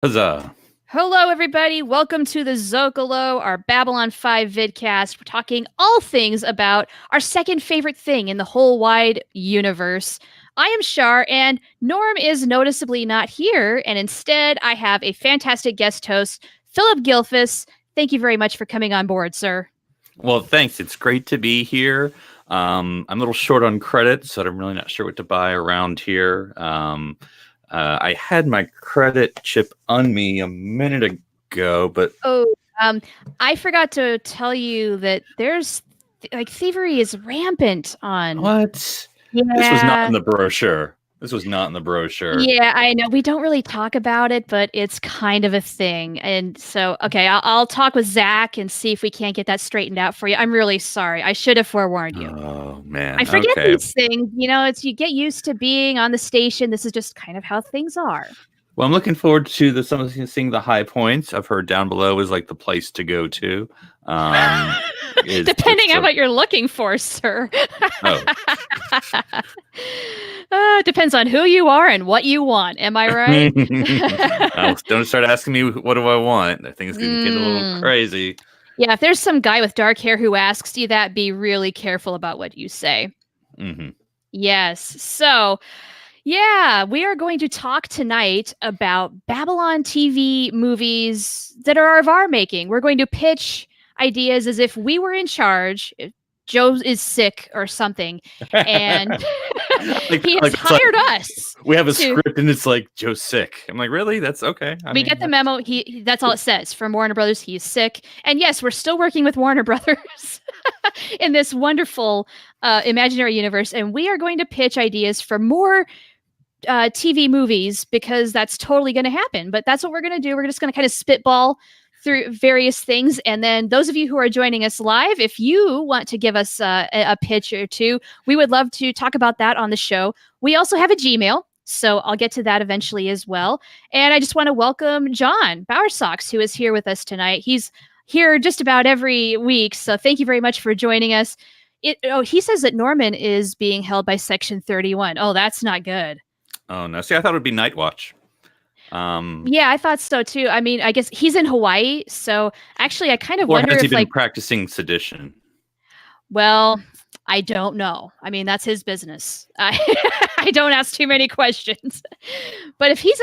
Huzzah. Hello, everybody. Welcome to the Zocalo, our Babylon 5 vidcast. We're talking all things about our second favorite thing in the whole wide universe. I am Char, and Norm is noticeably not here, and instead I have a fantastic guest host, Phillip Gilfus. Thank you very much for coming on board, sir. Well, thanks. It's great to be here. I'm a little short on credit, so I'm really not sure what to buy around here. I had my credit chip on me a minute ago, but I forgot to tell you that there's thievery is rampant on. what? Yeah. This was not in the brochure. This was not in the brochure. Yeah, I know. We don't really talk about it, but it's kind of a thing. And so, okay, I'll talk with Zach and see if we can't get that straightened out for you. I'm really sorry. I should have forewarned you. Oh, man. I forget Okay. these things. It's you get used to being on the station. This is just kind of how things are. Well, I'm looking forward to seeing the high points. I've heard down below is like the place to go to. Depending on what you're looking for, sir. Oh. Depends on who you are and what you want. Am I right? Don't start asking me what do I want. I think it's going to get a little crazy. Yeah, if there's some guy with dark hair who asks you that, be really careful about what you say. Mm-hmm. Yes. So, yeah, we are going to talk tonight about Babylon TV movies that are of our making. We're going to pitch ideas as if we were in charge. Joe is sick or something, and he has hired us. We have a script, and it's like Joe's sick. I'm like, really? That's okay. We get the memo. He that's all it says from Warner Brothers. He's sick, and yes, we're still working with Warner Brothers in this wonderful imaginary universe, and we are going to pitch ideas for more TV movies because that's totally going to happen. But that's what we're going to do. We're just going to kind of spitball through various things. And then those of you who are joining us live, if you want to give us a pitch or two, we would love to talk about that on the show. We also have a Gmail, so I'll get to that eventually as well. And I just want to welcome John Bowersox, who is here with us tonight. He's here just about every week, so thank you very much for joining us. He says that Norman is being held by Section 31. Oh, that's not good. Oh, no. See, I thought it would be Night Watch. Yeah, I thought so too. I mean, I guess he's in Hawaii, so actually I kind of wonder has he if been practicing sedition? Well, I don't know. I mean, that's his business. I don't ask too many questions. But if he's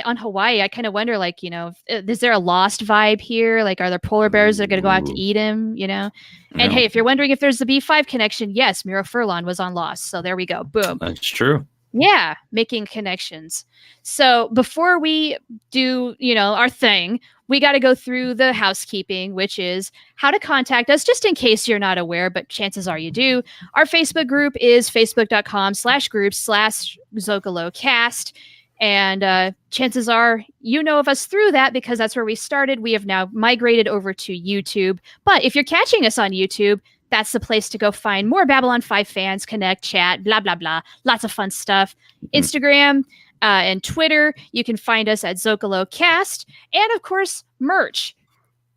on Hawaii, I kind of wonder, like, is there a Lost vibe here? Like, are there polar bears that are going to go out to eat him? And hey, if you're wondering if there's the B5 connection, yes, Mira Furlan was on Lost, so there we go. Boom. That's true. Yeah, making connections. So before we do, our thing, we got to go through the housekeeping, which is how to contact us, just in case you're not aware, but chances are you do. Our Facebook group is facebook.com/groups/ZocaloCast. And chances are you know of us through that because that's where we started. We have now migrated over to YouTube. But if you're catching us on YouTube, that's the place to go find more Babylon 5 fans, connect, chat, blah, blah, blah. Lots of fun stuff. Instagram and Twitter, you can find us at ZocaloCast. And, of course, merch.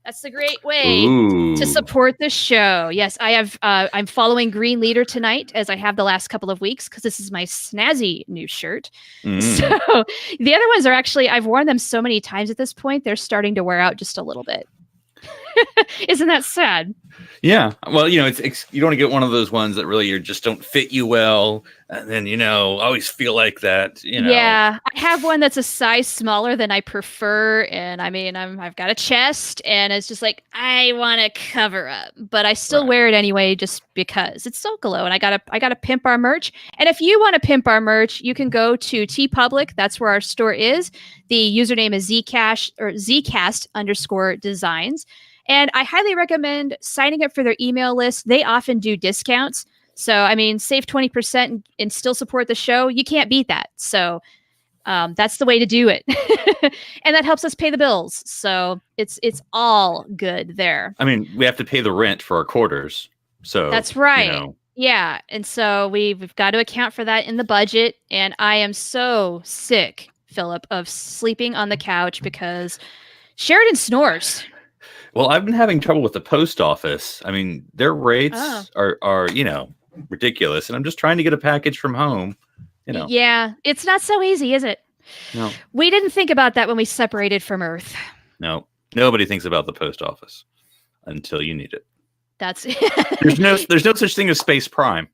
That's the great way to support the show. Yes, I'm following Green Leader tonight, as I have the last couple of weeks, because this is my snazzy new shirt. So the other ones are actually, I've worn them so many times at this point, they're starting to wear out just a little bit. Isn't that sad? Yeah. Well, it's you don't want to get one of those ones that really just don't fit you well. And then, always feel like that, Yeah. I have one that's a size smaller than I prefer. And I mean, I've got a chest and it's just like, I want to cover up, but I still wear it anyway, just because it's Zocalo and I gotta pimp our merch. And if you want to pimp our merch, you can go to TeePublic. That's where our store is. The username is Zcast_designs. And I highly recommend signing up for their email list. They often do discounts. So, I mean, save 20% and still support the show. You can't beat that. So that's the way to do it. And that helps us pay the bills. So it's all good there. I mean, we have to pay the rent for our quarters. So that's right. Yeah. And so we've got to account for that in the budget. And I am so sick, Phillip, of sleeping on the couch because Sheridan snores. Well, I've been having trouble with the post office. I mean, their rates are ridiculous. And I'm just trying to get a package from home. Yeah, it's not so easy, is it? No, We didn't think about that when we separated from Earth. no, nobody thinks about the post office until you need it. That's There's no such thing as space prime.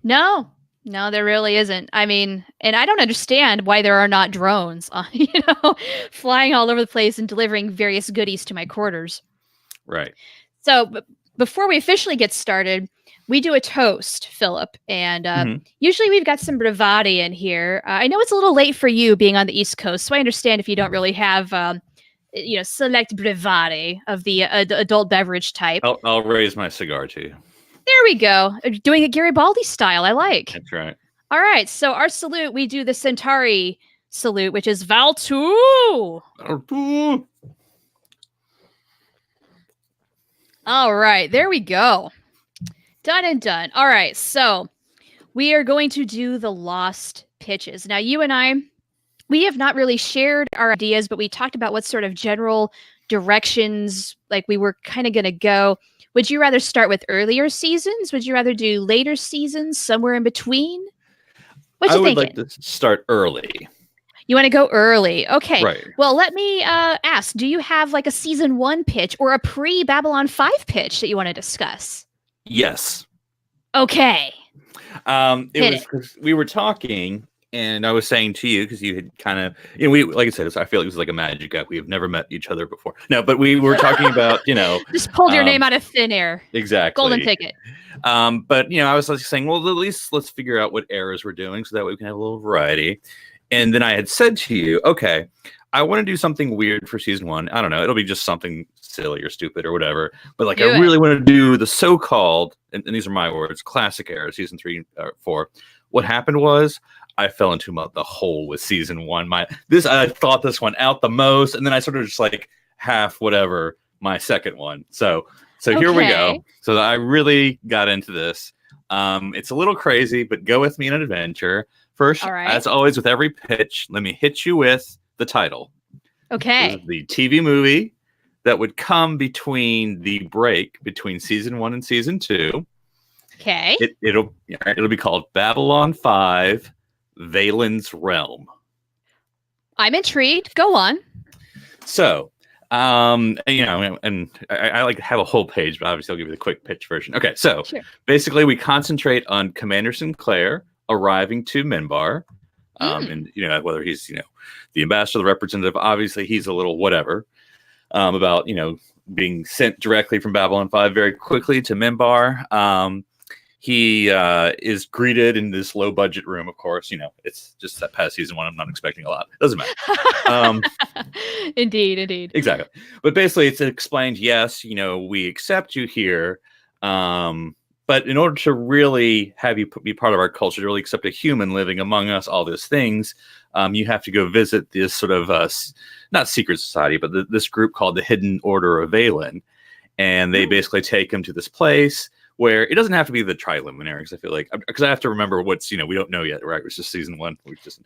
no, no, there really isn't. I mean, and I don't understand why there are not drones, flying all over the place and delivering various goodies to my quarters. Right. So, before we officially get started, we do a toast, Philip, and usually we've got some bravati in here. I know it's a little late for you being on the East Coast, so I understand if you don't really have, select bravati of the adult beverage type. I'll raise my cigar to you. There we go. Doing it Garibaldi style. I like. That's right. All right. So our salute, we do the Centauri salute, which is Valtu. All right. There we go. Done and done. All right. So we are going to do the lost pitches. Now, you and I, we have not really shared our ideas, but we talked about what sort of general directions like we were kind of going to go. Would you rather start with earlier seasons? Would you rather do later seasons, somewhere in between? What you thinking? I would like to start early. You want to go early? Okay. Right. Well, let me ask, do you have like a season 1 pitch or a pre-Babylon 5 pitch that you want to discuss? Yes. Okay. It was because we were talking, and I was saying to you, because you had kind of, we, like I said, I feel like it was like a magic act. We have never met each other before. No, but we were talking about, just pulled your name out of thin air. Exactly. Golden ticket. But, I was like saying, well, at least let's figure out what eras we're doing so that way we can have a little variety. And then I had said to you, okay, I want to do something weird for season 1. I don't know. It'll be just something silly or stupid or whatever. But like, I really want to do the so-called, and these are my words, classic era, season 3 or 4. What happened was I fell into the hole with season 1. I thought this one out the most, and then I sort of just like half whatever my second one. So here we go. So I really got into this. It's a little crazy, but go with me on an adventure. First, as always, with every pitch, let me hit you with the title. Okay. The TV movie that would come between the break between season 1 and season 2. Okay. It'll be called Babylon 5, Valen's Realm. I'm intrigued. Go on. So, and I like to have a whole page, but obviously I'll give you the quick pitch version. Okay, so basically we concentrate on Commander Sinclair arriving to Minbar, and whether he's the ambassador, the representative. Obviously, he's a little whatever about being sent directly from Babylon 5 very quickly to Minbar. He is greeted in this low budget room. Of course, it's just that past season 1. I'm not expecting a lot. Doesn't matter. Indeed. Exactly. But basically, it's explained. Yes, we accept you here. But in order to really have you be part of our culture, to really accept a human living among us, all those things, you have to go visit this sort of, not secret society, but this group called the Hidden Order of Valen. And they basically take him to this place where it doesn't have to be the Triluminaries, I feel like, because I have to remember what's, we don't know yet, right? It's just season 1.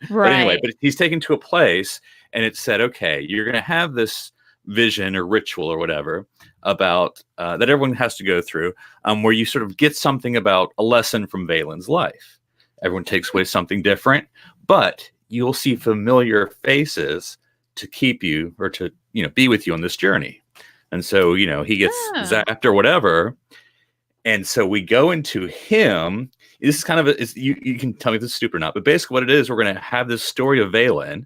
But anyway, but he's taken to a place and it said, okay, you're going to have this vision or ritual or whatever about that everyone has to go through, where you sort of get something about a lesson from Valen's life. Everyone takes away something different, but you'll see familiar faces to keep you or to be with you on this journey. And so he gets zapped or whatever, and so we go into him. This is kind of you can tell me if this is stupid or not, but basically what it is, we're going to have this story of Valen.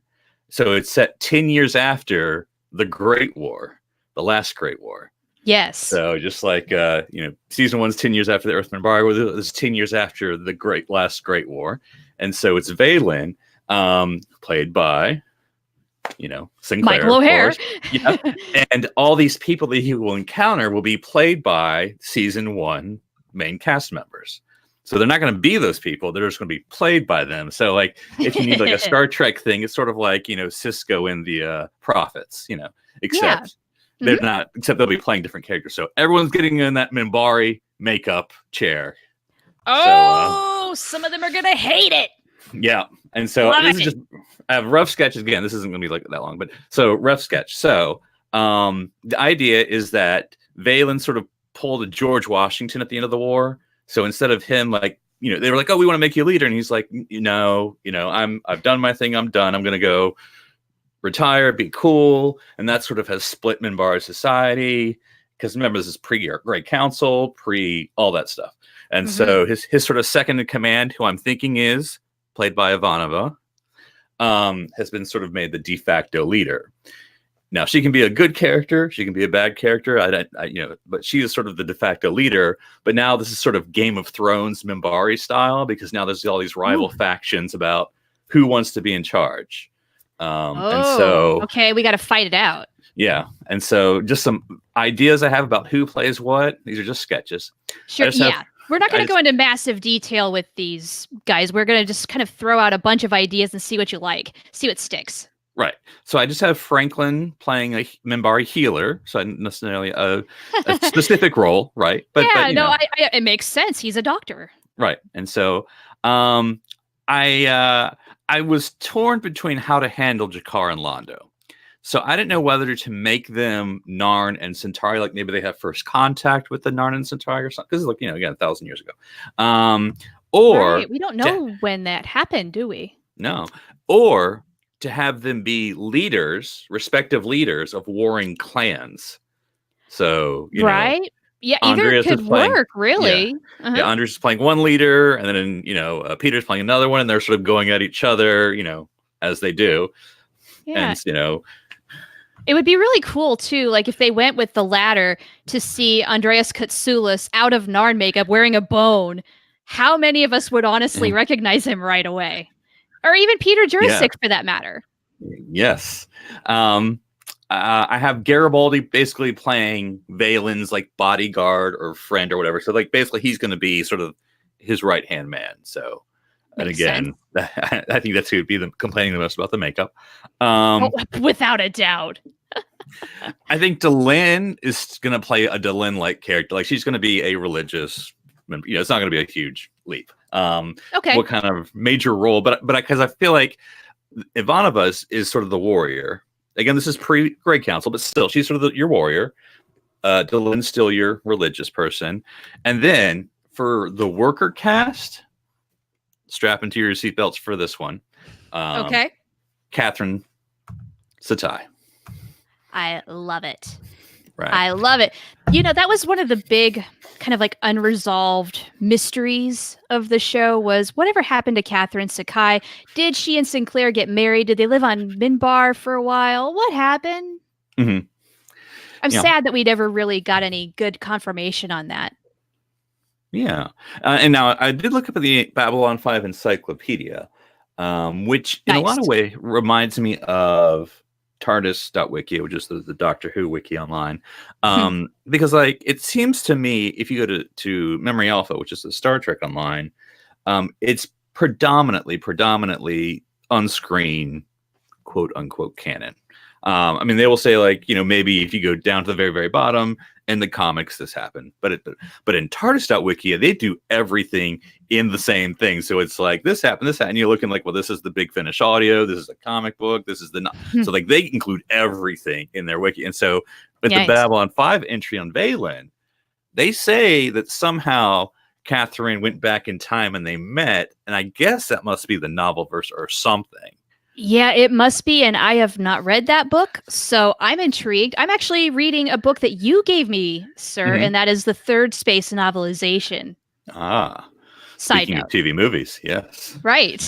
So it's set 10 years after the Great War, the last Great War. Yes. So just like season 1's 10 years after the Earthman Embargo, this is 10 years after the last Great War, and so it's Valen, played by Sinclair, Michael O'Hare. Yeah. And all these people that he will encounter will be played by season 1 main cast members. So they're not going to be those people; they're just going to be played by them. So, like, if you need like a Star Trek thing, it's sort of like Cisco in the Prophets, except. They're not, except they'll be playing different characters. So everyone's getting in that Minbari makeup chair. Oh, some of them are gonna hate it. Yeah, and so this is just I have rough sketches again. This isn't gonna be like that long, but so rough sketch. So the idea is that Valen sort of pulled a George Washington at the end of the war. So instead of him like they were like, oh, we want to make you a leader. And he's like, I've done my thing. I'm done. I'm going to go retire, be cool. And that sort of has split Minbari society. Because remember, this is pre-Great Council, pre all that stuff. And so his sort of second in command, who I'm thinking is played by Ivanova, has been sort of made the de facto leader. Now, she can be a good character. She can be a bad character. But she is sort of the de facto leader. But now this is sort of Game of Thrones Minbari style, because now there's all these rival factions about who wants to be in charge. And so, okay, we got to fight it out. Yeah. And so just some ideas I have about who plays what. These are just sketches. Sure. Yeah. We're not going to go into massive detail with these guys. We're going to just kind of throw out a bunch of ideas and see what you like, see what sticks. Right. So I just have Franklin playing a Minbari healer. So not necessarily a specific role. Right. But it makes sense. He's a doctor. Right. And so I was torn between how to handle Jakar and Londo. So I didn't know whether to make them Narn and Centauri, like maybe they have first contact with the Narn and Centauri or something. Because look, again, 1,000 years ago. Or we don't know when that happened, do we? No. Or to have them be respective leaders of warring clans. So right. Yeah, either could work, really. Yeah, Andres is playing one leader, and then Peter's playing another one, and they're sort of going at each other, as they do. Yeah. And it would be really cool, too, like if they went with the latter, to see Andreas Katsoulis out of Narn makeup wearing a bone. How many of us would honestly recognize him right away? Or even Peter Jurasik, for that matter. Yes. I have Garibaldi basically playing Valen's like bodyguard or friend or whatever. So like basically he's going to be sort of his right-hand man. So, and again, I think that's who would be complaining the most about the makeup. Without a doubt. I think Delenn is going to play a Delenn-like character. Like she's going to be a religious, it's not going to be a huge leap. Okay. What kind of major role? But because I feel like Ivanova is sort of the warrior. Again, this is pre-Great Council, but still, she's sort of your warrior. Delenn's still your religious person. And then for the worker cast, strap into your seatbelts for this one. Okay. Catherine Satai. I love it. Right. I love it. That was one of the big kind of like unresolved mysteries of the show was whatever happened to Catherine Sakai. Did she and Sinclair get married? Did they live on Minbar for a while? What happened? Mm-hmm. I'm sad that we never really got any good confirmation on that. Yeah. And now I did look up at the Babylon 5 Encyclopedia, which in a lot of ways reminds me of TARDIS.wiki, which is the Doctor Who wiki online. Because like it seems to me, if you go to Memory Alpha, which is the Star Trek online, it's predominantly on-screen quote unquote canon. I mean, they will say like, maybe if you go down to the very, very bottom in the comics, this happened, but in TARDIS.wiki, they do everything in the same thing. So it's like this happened, and you're looking like, well, this is the Big Finish audio. This is a comic book. This is so like they include everything in their wiki. And so with the Babylon 5 entry on Valen, they say that somehow Catherine went back in time and they met. And I guess that must be the novel verse or something. Yeah, it must be, and I have not read that book, so I'm intrigued. I'm actually reading a book that you gave me, sir, and that is the third space novelization. Side note. Of TV movies, yes. Right.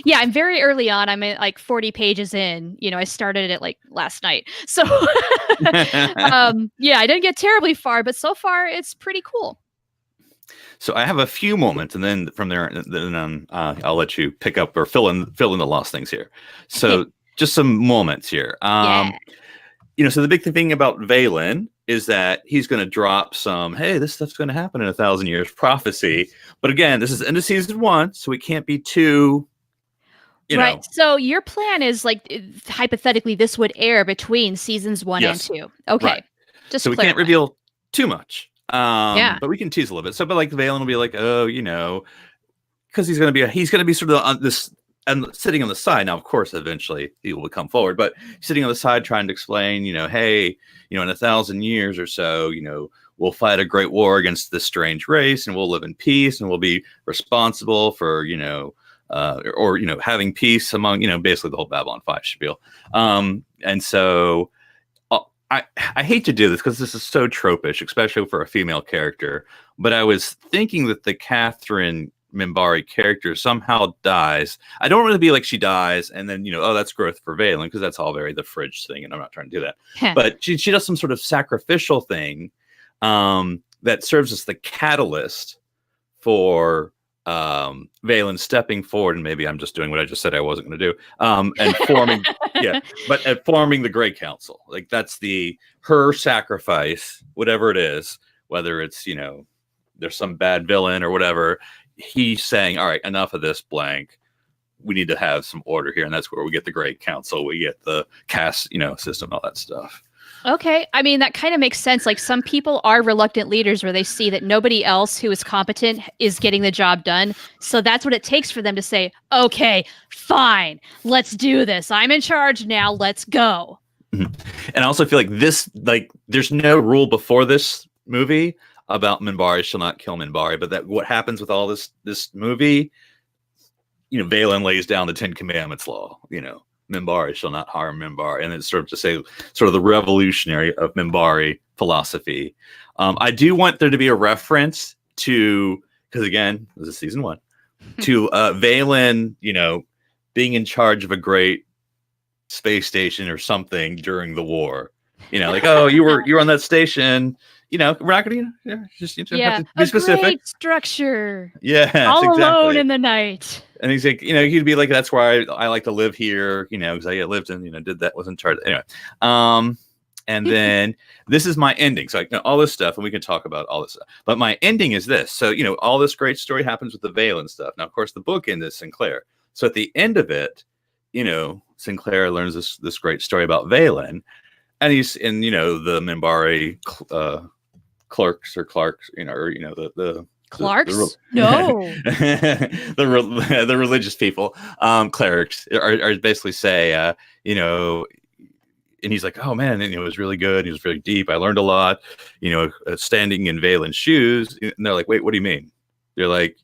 Yeah, I'm very early on. I'm at like 40 pages in. I started it like last night. So, I didn't get terribly far, but so far it's pretty cool. So I have a few moments, and then from there, I'll let you pick up or fill in the lost things here. So just some moments here. So the big thing about Valen is that he's going to drop some, hey, this stuff's going to happen in 1,000 years prophecy. But again, this is end of season 1, so we can't be too, right. So your plan is like, hypothetically, this would air between seasons 1 and 2. Okay. Right. Just so we can't reveal too much. But we can tease a little bit. So, but like Valen will be like, oh, because he's going to be sort of on this and sitting on the side. Now, of course, eventually he will come forward, but sitting on the side trying to explain, hey, in 1,000 years or so, we'll fight a great war against this strange race, and we'll live in peace, and we'll be responsible for, having peace among, basically the whole Babylon 5 spiel. And so I hate to do this because this is so tropish, especially for a female character. But I was thinking that the Catherine Minbari character somehow dies. I don't really be like she dies, and then that's growth for Valen, because that's all very the fridge thing, and I'm not trying to do that. But she does some sort of sacrificial thing that serves as the catalyst for Valen stepping forward, and maybe I'm just doing what I just said I wasn't going to do, and forming, forming the Great Council. Like that's her sacrifice, whatever it is, whether it's there's some bad villain or whatever. He's saying, all right, enough of this blank. We need to have some order here, and that's where we get the Great Council. We get the caste, system, all that stuff. Okay. I mean, that kind of makes sense. Like some people are reluctant leaders where they see that nobody else who is competent is getting the job done. So that's what it takes for them to say, okay, fine, let's do this. I'm in charge now. Let's go. Mm-hmm. And I also feel like there's no rule before this movie about Minbari shall not kill Minbari, but that what happens with all this movie, Valen lays down the 10 Commandments law, Minbari shall not harm Minbari, and it's sort of to say sort of the revolutionary of Minbari philosophy. I do want there to be a reference to, because again, this is season 1, to Valen, being in charge of a great space station or something during the war. Oh, you were on that station. We're not going to just have to be specific. Great structure. Yeah, all exactly. Alone in the night. And he's like, he'd be like, that's why I like to live here, because I lived and did that, was in charge. Anyway, and then this is my ending. So all this stuff, and we can talk about all this stuff. But my ending is this. So all this great story happens with the Valen stuff. Now, of course, the book end is Sinclair. So at the end of it, Sinclair learns this great story about Valen, and he's in the Minbari clerks, the Clarks? No. the religious people, clerics are basically say, and he's like, oh man, and it was really good. It was really deep. I learned a lot, standing in Valen's shoes. And they're like, wait, what do you mean? They're like,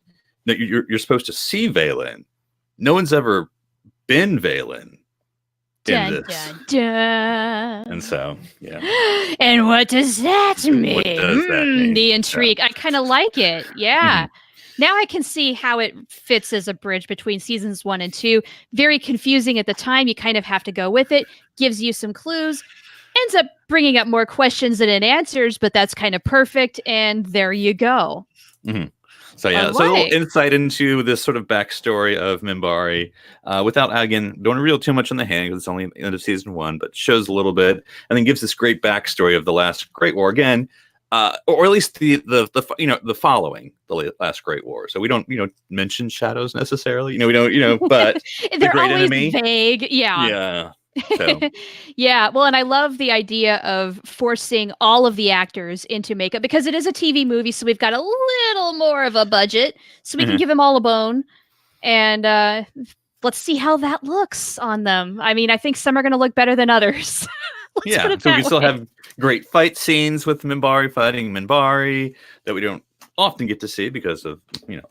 no, you're supposed to see Valen. No one's ever been Valen. Dun, dun, dun. And so, yeah. And what does that mean? The intrigue. I kind of like it. Yeah. Mm-hmm. Now I can see how it fits as a bridge between seasons 1 and 2. Very confusing at the time. You kind of have to go with it. Gives you some clues. Ends up bringing up more questions than it answers, but that's kind of perfect. And there you go. Mm-hmm. So yeah, so a little insight into this sort of backstory of Minbari, without, again, don't reveal too much on the hand because it's only the end of season 1, but shows a little bit, and then gives this great backstory of the last Great War again, or at least the following the last Great War. So we don't mention shadows necessarily, we don't but they're the great always enemy, vague, yeah. So. Yeah, well, and I love the idea of forcing all of the actors into makeup because it is a TV movie, so we've got a little more of a budget, so we can give them all a bone, and let's see how that looks on them. I mean, I think some are going to look better than others. Yeah, so we can still have great fight scenes with Minbari fighting Minbari that we don't often get to see because of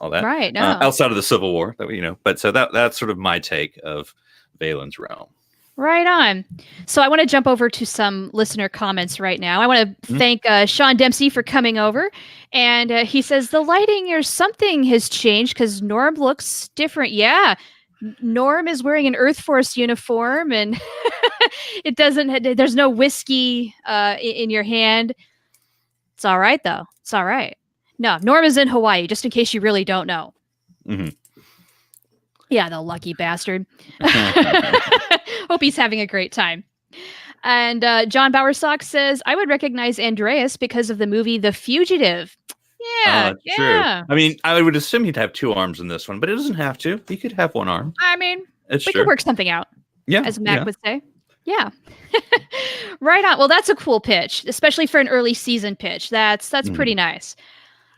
all that, right? No. Outside of the Civil War that we but so that's sort of my take of Valen's realm. Right on. So I want to jump over to some listener comments right now. I want to thank Sean Dempsey for coming over. And he says, the lighting or something has changed because Norm looks different. Yeah. Norm is wearing an Earth Force uniform and there's no whiskey in your hand. It's all right, though. It's all right. No, Norm is in Hawaii, just in case you really don't know. Mm-hmm. Yeah, the lucky bastard. Hope he's having a great time. And John Bowersock says, I would recognize Andreas because of the movie The Fugitive. Yeah, true. I mean, I would assume he'd have 2 arms in this one, but it doesn't have to. He could have 1 arm. I mean, we could work something out. Yeah, as Mac would say. Yeah. Right on. Well, that's a cool pitch, especially for an early season pitch. That's pretty nice.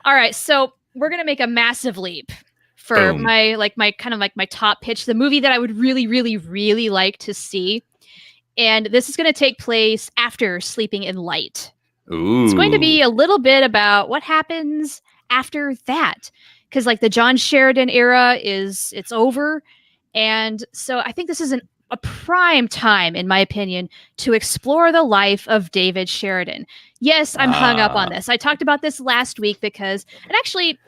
All right, so we're going to make a massive leap for my top pitch, the movie that I would really, really, really like to see. And this is going to take place after Sleeping in Light. It's going to be Ooh. a little bit about what happens after that. Because like the John Sheridan era it's over. And so I think this is a prime time, in my opinion, to explore the life of David Sheridan. Yes, I'm hung up on Ah. this. I talked about this last week because, and actually,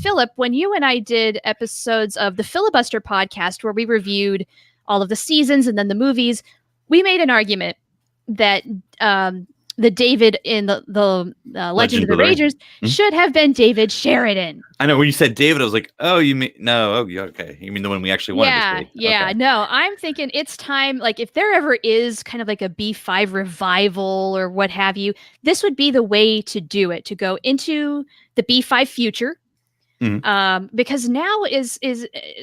Philip, when you and I did episodes of the Filibuster podcast where we reviewed all of the seasons and then the movies, we made an argument that the David in the Legend of Legend the of the Ring. Rangers should have been David Sheridan. I know when you said David, I was like, oh, you mean no? Oh, yeah, okay. You mean the one we actually wanted to see? Yeah. Okay. No, I'm thinking it's time. Like, if there ever is kind of like a B5 revival or what have you, this would be the way to do it, to go into the B5 future. Because now is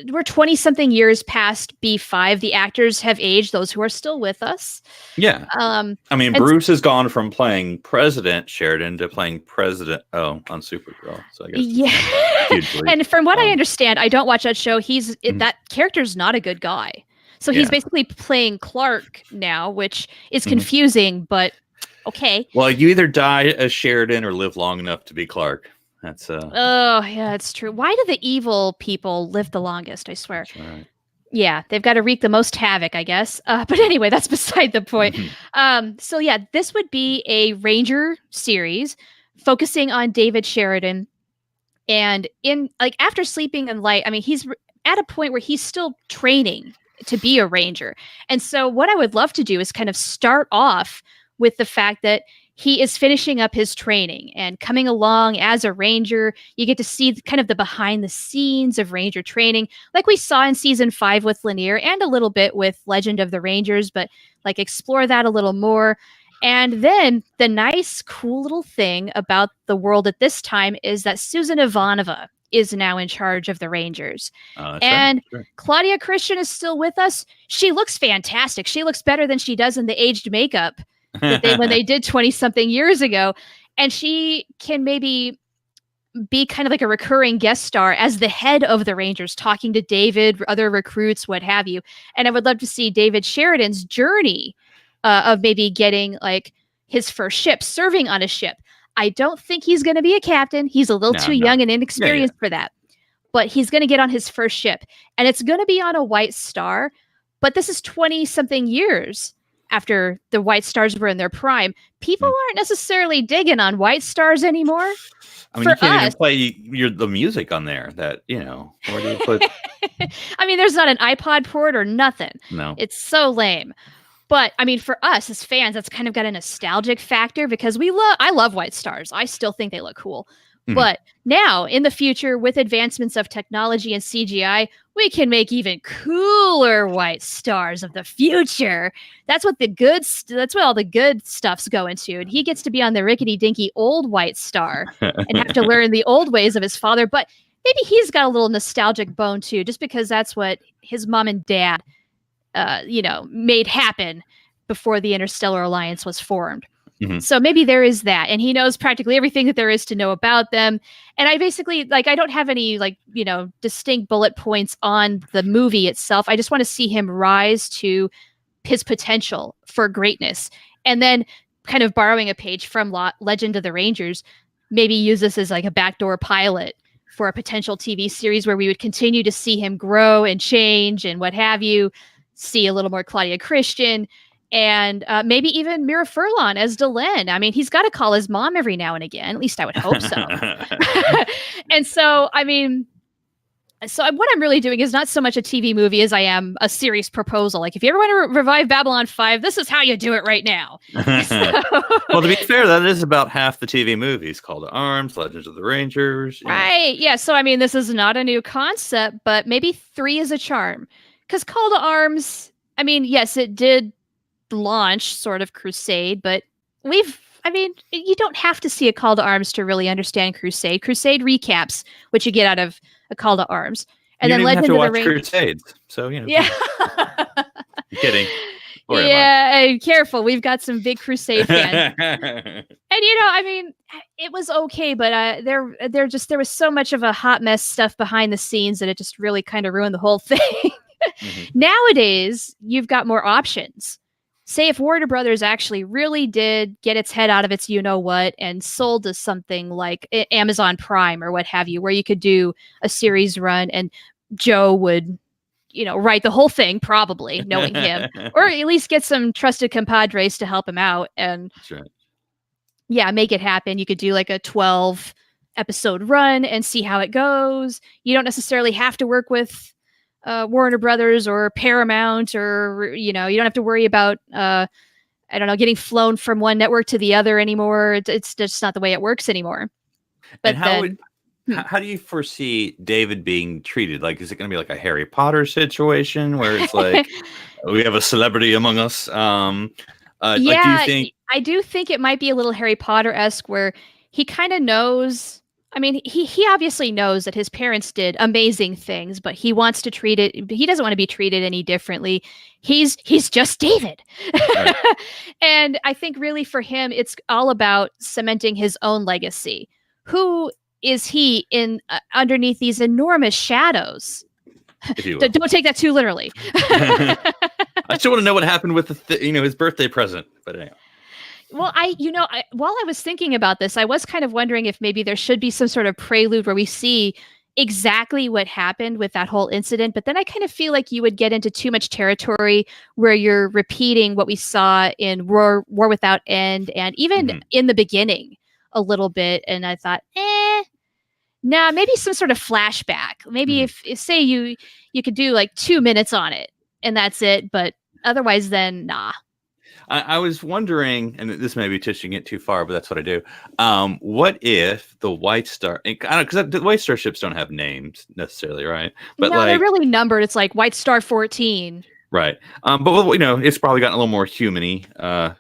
we're 20 something years past B5. The actors have aged, those who are still with us. Yeah. I mean, Bruce has gone from playing President Sheridan to playing President on Supergirl. So I guess hugely. And from what I understand, I don't watch that show. That character's not a good guy. So he's basically playing Clark now, which is confusing, but okay. Well, you either die as Sheridan or live long enough to be Clark. That's oh yeah, it's true. Why do the evil people live the longest? I swear. That's right. Yeah, they've got to wreak the most havoc, I guess. But anyway, that's beside the point. So yeah, this would be a Ranger series focusing on David Sheridan, and in like after Sleeping in Light, I mean, he's at a point where he's still training to be a Ranger, and so what I would love to do is kind of start off with the fact that he is finishing up his training and coming along as a Ranger. You get to see kind of the behind the scenes of Ranger training, like we saw in season 5 with Lanier and a little bit with Legend of the Rangers, but like explore that a little more. And then the nice, cool little thing about the world at this time is that Susan Ivanova is now in charge of the Rangers. And right. Claudia Christian is still with us. She looks fantastic. She looks better than she does in the aged makeup when they did 20 something years ago. And she can maybe be kind of like a recurring guest star as the head of the Rangers, talking to David, other recruits, what have you. And I would love to see David Sheridan's journey of maybe getting like his first ship, serving on a ship. I don't think he's going to be a captain. He's a little too young and inexperienced for that. But he's going to get on his first ship. And it's going to be on a White Star. But this is 20 something years after the White Stars were in their prime. People aren't necessarily digging on White Stars anymore. I mean, you can't even play the music on there. That, where do you put? I mean, there's not an iPod port or nothing. No. It's so lame. But I mean, for us as fans, that's kind of got a nostalgic factor because I love White Stars. I still think they look cool. But now in the future, with advancements of technology and CGI, we can make even cooler White Stars of the future. That's what that's what all the good stuff's going to. And he gets to be on the rickety dinky old White Star and have to learn the old ways of his father. But maybe he's got a little nostalgic bone too, just because that's what his mom and dad, made happen before the Interstellar Alliance was formed. So maybe there is that, and he knows practically everything that there is to know about them. And I basically I don't have any distinct bullet points on the movie itself. I just want to see him rise to his potential for greatness, and then kind of borrowing a page from Legend of the Rangers, maybe use this as like a backdoor pilot for a potential TV series where we would continue to see him grow and change and what have you. See a little more Claudia Christian. And maybe even Mira Furlan as Delenn. I mean, he's got to call his mom every now and again. At least I would hope so. And so, I mean, what I'm really doing is not so much a TV movie as I am a serious proposal. Like, if you ever want to revive Babylon 5, this is how you do it right now. Well, to be fair, that is about half the TV movies. Call to Arms, Legends of the Rangers. Right. Yeah. So, I mean, this is not a new concept, but maybe 3 is a charm. Because Call to Arms, I mean, yes, it did launch sort of Crusade, but you don't have to see a Call to Arms to really understand Crusade. Crusade recaps what you get out of a Call to Arms. And you then Legend of the Rangers. Crusades. So, Yeah. I'm kidding. Yeah, careful. We've got some big Crusade fans. And I mean, it was okay, but there was so much of a hot mess stuff behind the scenes that it just really kind of ruined the whole thing. Nowadays, you've got more options. say if Warner Brothers actually really did get its head out of its you know what and sold to something like Amazon Prime or what have you, where you could do a series run and Joe would, write the whole thing, probably knowing him, or at least get some trusted compadres to help him out and That's right. yeah, make it happen. You could do like a 12 episode run and see how it goes. You don't necessarily have to work with Warner Brothers or Paramount, or you don't have to worry about I don't know, getting flown from one network to the other anymore. It's just not the way it works anymore. And But then, how do you foresee David being treated? Like, is it going to be like a Harry Potter situation where it's like we have a celebrity among us? Like, do you yeah, think? I do think it might be a little Harry Potter-esque where he kind of knows. I mean, he obviously knows that his parents did amazing things, but he wants to treat it. He doesn't want to be treated any differently. He's just David, Right. and I think really for him, it's all about cementing his own legacy. Who is he in underneath these enormous shadows? If you will. Don't take that too literally. I still want to know what happened with his birthday present. But anyway. Well, while I was thinking about this, I was kind of wondering if maybe there should be some sort of prelude where we see exactly what happened with that whole incident. But then I kind of feel like you would get into too much territory where you're repeating what we saw in War Without End and even in the beginning a little bit. And I thought, nah, maybe some sort of flashback. Maybe if say you could do like 2 minutes on it and that's it. But otherwise, then nah. I was wondering, and this may be pushing it too far, but that's what I do. What if the White Star? I don't, because the White Star ships don't have names necessarily, right? But no, they're really numbered. It's like White Star 14. Right. But it's probably gotten a little more human-y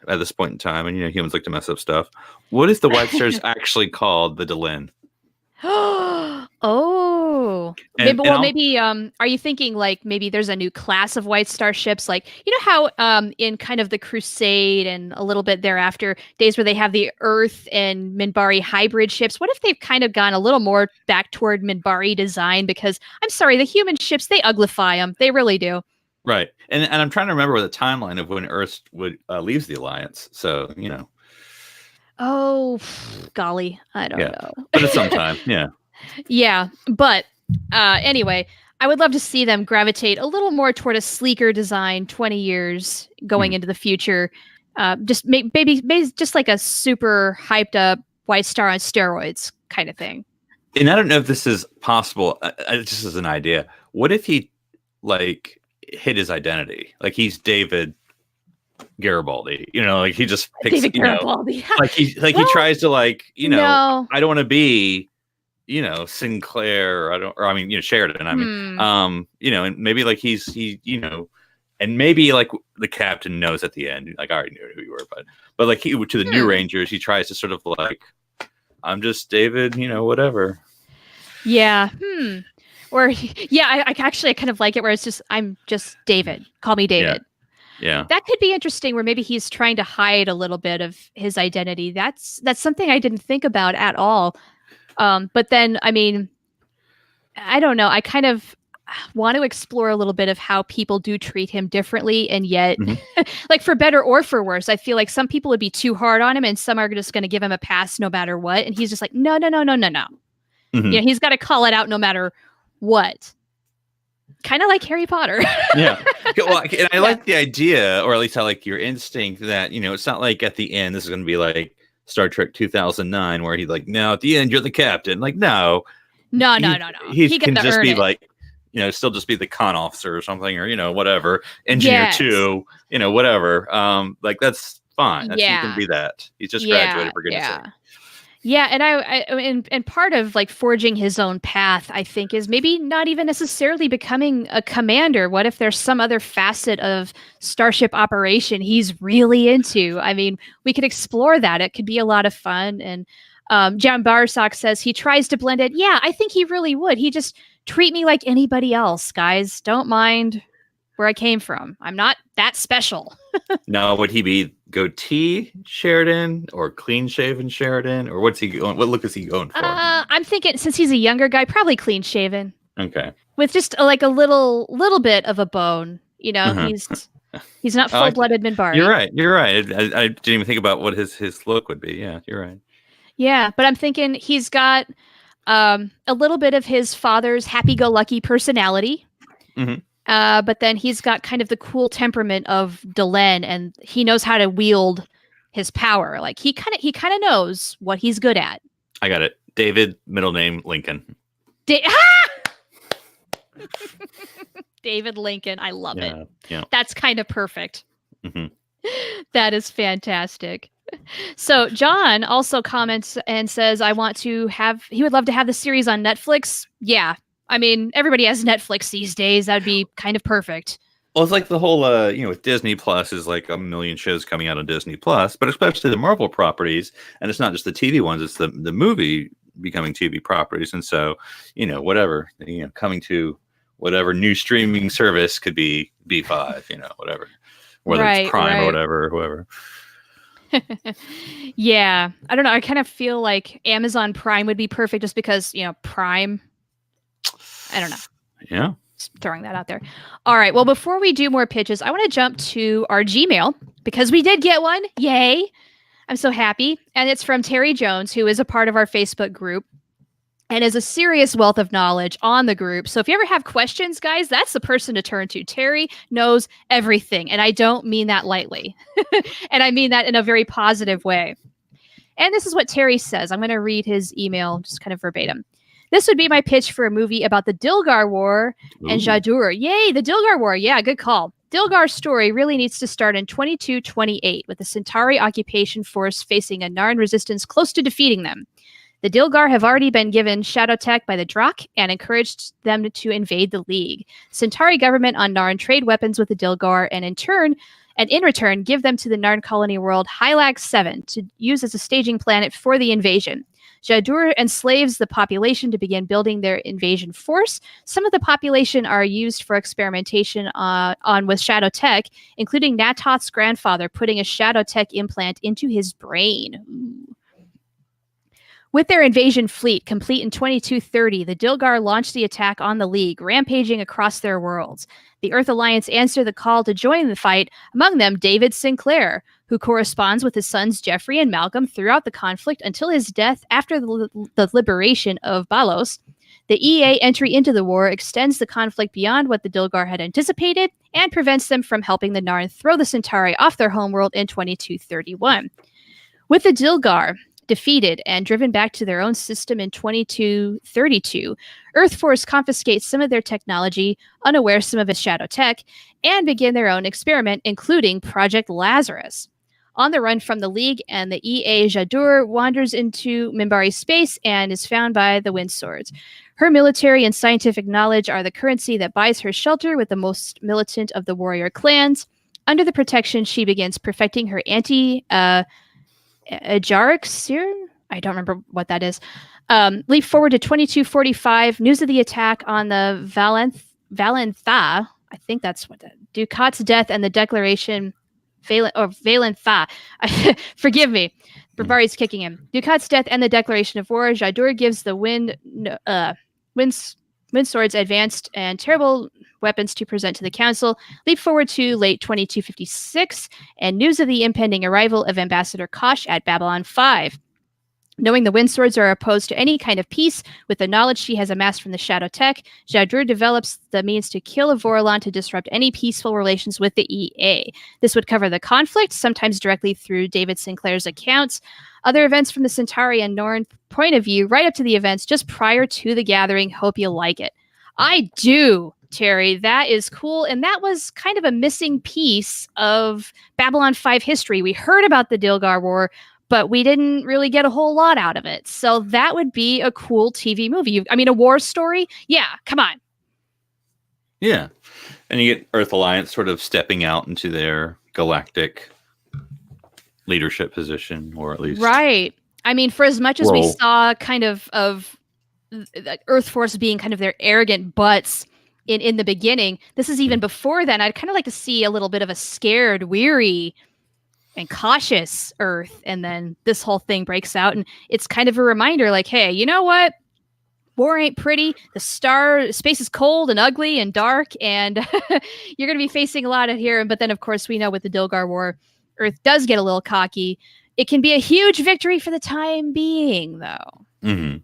at this point in time, and humans like to mess up stuff. What if the White Star is actually called the Delenn? Oh, maybe. Are you thinking like maybe there's a new class of White Star ships? Like how in kind of the Crusade and a little bit thereafter, days where they have the Earth and Minbari hybrid ships. What if they've kind of gone a little more back toward Minbari design? Because I'm sorry, the human ships, they uglify them. They really do. Right. And I'm trying to remember the timeline of when Earth would leaves the Alliance. So Oh, golly, I don't know. But it's sometime. Yeah. Yeah, but anyway, I would love to see them gravitate a little more toward a sleeker design 20 years going into the future. Just maybe just like a super hyped up White Star on steroids kind of thing. And I don't know if this is possible. Just as an idea, what if he like hid his identity? Like he's David Garibaldi, like he just picks, David Garibaldi. he tries to no. I don't want to be, Sinclair, Sheridan. And maybe like and maybe like the captain knows at the end, like I already knew who you were, but like to the New Rangers, he tries to sort of like, I'm just David, whatever. Yeah. Or yeah, I kind of like it where it's just, I'm just David. Call me David. Yeah. That could be interesting where maybe he's trying to hide a little bit of his identity. That's something I didn't think about at all. But then, I mean, I don't know. I kind of want to explore a little bit of how people do treat him differently. And yet, like for better or for worse, I feel like some people would be too hard on him and some are just going to give him a pass no matter what. And he's just like, no. He's got to call it out no matter what. Kind of like Harry Potter. Yeah. Well, and I like the idea, or at least I like your instinct that, it's not like at the end, this is going to be like Star Trek 2009, where he's like, no, at the end, you're the captain. Like, no. No. He can just be like, still just be the con officer or something, or, whatever. Engineer 2, whatever. Like, that's fine. He can be that. He's just graduated, for goodness sake. Yeah, and part of like forging his own path, I think, is maybe not even necessarily becoming a commander. What if there's some other facet of Starship operation he's really into? I mean, we could explore that. It could be a lot of fun. And Jan Barsak says he tries to blend it. Yeah, I think he really would. He just treat me like anybody else, guys. Don't mind where I came from. I'm not that special. Now, would he be goatee Sheridan or clean shaven Sheridan, or what's he going? What look is he going for? I'm thinking since he's a younger guy, probably clean shaven. Okay. With just like a little bit of a bone, he's He's not Oh, full-blooded you're Minbari. right. You're right. I didn't even think about what his look would be. Yeah, you're right. Yeah, but I'm thinking he's got a little bit of his father's happy-go-lucky personality. Hmm. But then he's got kind of the cool temperament of Delenn, and he knows how to wield his power. Like he kind of knows what he's good at. I got it. David, middle name Lincoln. David Lincoln. I love it. Yeah. That's kind of perfect. Hmm. That is fantastic. So John also comments and says, he would love to have the series on Netflix. Yeah. I mean, everybody has Netflix these days. That'd be kind of perfect. Well, it's like the whole, with Disney Plus is like a million shows coming out on Disney Plus, but especially the Marvel properties, and it's not just the TV ones; it's the movie becoming TV properties, and so whatever coming to whatever new streaming service could be B5, whatever, whether it's Prime or whatever, or whoever. Yeah, I don't know. I kind of feel like Amazon Prime would be perfect just because Prime. I don't know. Yeah. Just throwing that out there. All right. Well, before we do more pitches, I want to jump to our Gmail because we did get one. Yay. I'm so happy. And it's from Terry Jones, who is a part of our Facebook group and is a serious wealth of knowledge on the group. So if you ever have questions, guys, that's the person to turn to. Terry knows everything. And I don't mean that lightly. And I mean that in a very positive way. And this is what Terry says. I'm going to read his email just kind of verbatim. This would be my pitch for a movie about the Dilgar War and Jadur. Yay, the Dilgar War. Yeah, good call. Dilgar's story really needs to start in 2228 with the Centauri occupation force facing a Narn resistance close to defeating them. The Dilgar have already been given shadow tech by the Drak and encouraged them to invade the League. Centauri government on Narn trade weapons with the Dilgar and in return give them to the Narn colony world Hylax 7 to use as a staging planet for the invasion. Jadur enslaves the population to begin building their invasion force. Some of the population are used for experimentation on with shadow tech, including Natoth's grandfather putting a shadow tech implant into his brain. Ooh. With their invasion fleet complete in 2230, the Dilgar launched the attack on the League, rampaging across their worlds. The Earth Alliance answered the call to join the fight, among them David Sinclair, who corresponds with his sons Jeffrey and Malcolm throughout the conflict until his death after the liberation of Balos. The EA entry into the war extends the conflict beyond what the Dilgar had anticipated and prevents them from helping the Narn throw the Centauri off their homeworld in 2231. With the Dilgar defeated and driven back to their own system in 2232, Earth Force confiscates some of their technology, unaware some of its shadow tech, and begin their own experiment, including Project Lazarus. On the run from the League and the EA, Jadur wanders into Minbari space and is found by the Windswords. Her military and scientific knowledge are the currency that buys her shelter with the most militant of the warrior clans. Under the protection, she begins perfecting her Ajaric serum? I don't remember what that is. Leap forward to 2245. News of the attack on the Valentha. I think that's what Ducat's death and the declaration. Valentha. Forgive me. Barbari's kicking him. Ducat's death and the declaration of war. Jadur gives the Windswords advanced and terrible weapons to present to the council. Leap forward to late 2256 and news of the impending arrival of Ambassador Kosh at Babylon 5. Knowing the Windswords are opposed to any kind of peace, with the knowledge she has amassed from the Shadow Tech, Jadur develops the means to kill a Vorlon to disrupt any peaceful relations with the EA. This would cover the conflict, sometimes directly through David Sinclair's accounts, other events from the Centauri and Norn point of view, right up to the events just prior to the gathering. Hope you like it. I do, Terry. That is cool. And that was kind of a missing piece of Babylon 5 history. We heard about the Dilgar War, but we didn't really get a whole lot out of it. So that would be a cool TV movie. A war story? Yeah, come on. Yeah. And you get Earth Alliance sort of stepping out into their galactic leadership position, or at least... Right. For as much as we saw kind of Earth Force being kind of their arrogant butts in the beginning, this is even before then. I'd kind of like to see a little bit of a scared, weary, and cautious Earth, and then this whole thing breaks out, and it's kind of a reminder, like, hey, you know what? war ain't pretty. The space is cold and ugly and dark, and you're going to be facing a lot of here. But then, of course, we know with the Dilgar War, Earth does get a little cocky. It can be a huge victory for the time being, though. Mm-hmm.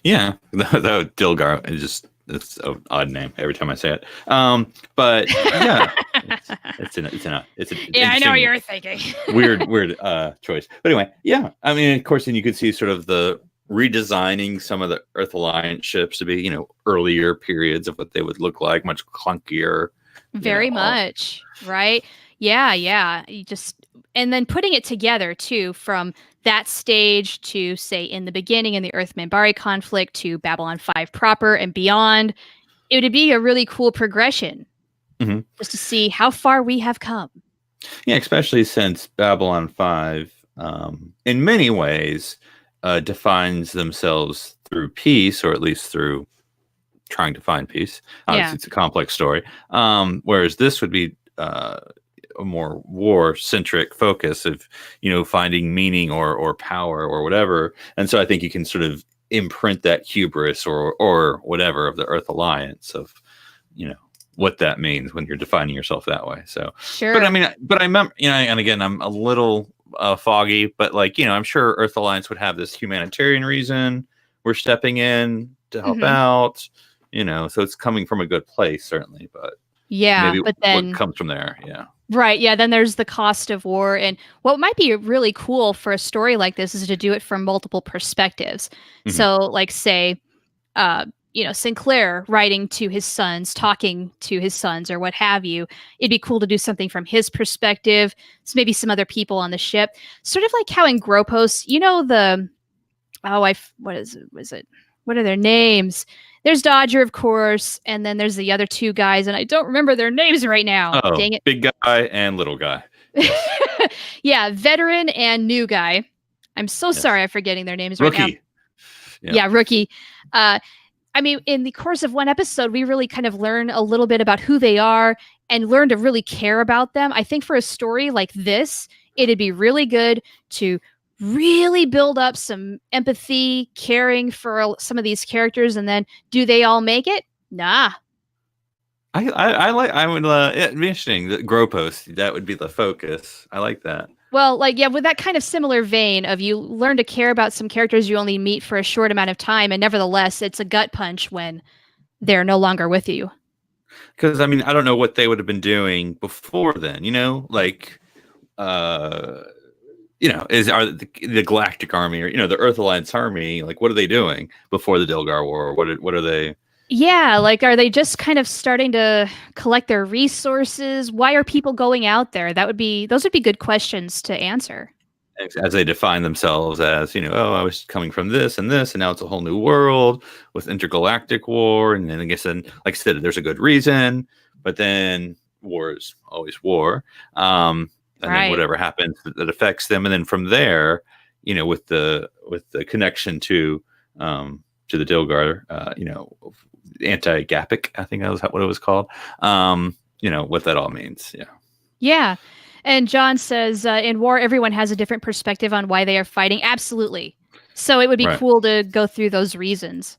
Yeah, the Dilgar is just, it's an odd name every time I say it. But yeah, it's yeah, I know what you're thinking. weird choice. But anyway, yeah, I mean, of course, and you could see sort of the redesigning some of the Earth Alliance ships to be, earlier periods of what they would look like, much clunkier. Very much, right? Yeah. And then putting it together too, from that stage to say in the beginning in the Earth Minbari conflict to Babylon 5 proper and beyond, it would be a really cool progression just to see how far we have come. Yeah, especially since Babylon 5, in many ways, defines themselves through peace, or at least through trying to find peace. Obviously, it's a complex story. Whereas this would be a more war-centric focus of, finding meaning or power or whatever. And so I think you can sort of imprint that hubris or whatever of the Earth Alliance of, what that means when you're defining yourself that way. So, sure. But I remember, and again, I'm a little foggy, but I'm sure Earth Alliance would have this humanitarian reason we're stepping in to help out, so it's coming from a good place, certainly, but maybe but then what comes from there. Yeah. Right. Yeah. Then there's the cost of war. And what might be really cool for a story like this is to do it from multiple perspectives. So like say, Sinclair writing to his sons, talking to his sons or what have you. It'd be cool to do something from his perspective. So maybe some other people on the ship, sort of like how in Gropos, what are their names? There's Dodger, of course, and then there's the other two guys, and I don't remember their names right now. Oh, dang it. Big guy and little guy. Yes. Yeah, veteran and new guy. I'm so sorry I'm forgetting their names right now. Yeah, Rookie. I mean, in the course of one episode, we really kind of learn a little bit about who they are and learn to really care about them. I think for a story like this, it'd be really good to really build up some empathy, caring for some of these characters, and then do they all make it? Nah. I would it'd be interesting. The Gropos, that would be the focus. I like that. Well, with that kind of similar vein of you learn to care about some characters you only meet for a short amount of time, and nevertheless, it's a gut punch when they're no longer with you. Because I mean, I don't know what they would have been doing before then. Are the Galactic Army or the Earth Alliance Army, like what are they doing before the Dilgar War? What are they? Yeah, are they just kind of starting to collect their resources? Why are people going out there? Those would be good questions to answer. As they define themselves as, I was coming from this, and now it's a whole new world with intergalactic war. And then like I said, there's a good reason, but then war is always war. And then whatever happens that affects them. And then from there, with the connection to the Dilgar, anti-Gapic, I think that was what it was called. What that all means. Yeah. Yeah. And John says, in war, everyone has a different perspective on why they are fighting. Absolutely. So it would be cool to go through those reasons.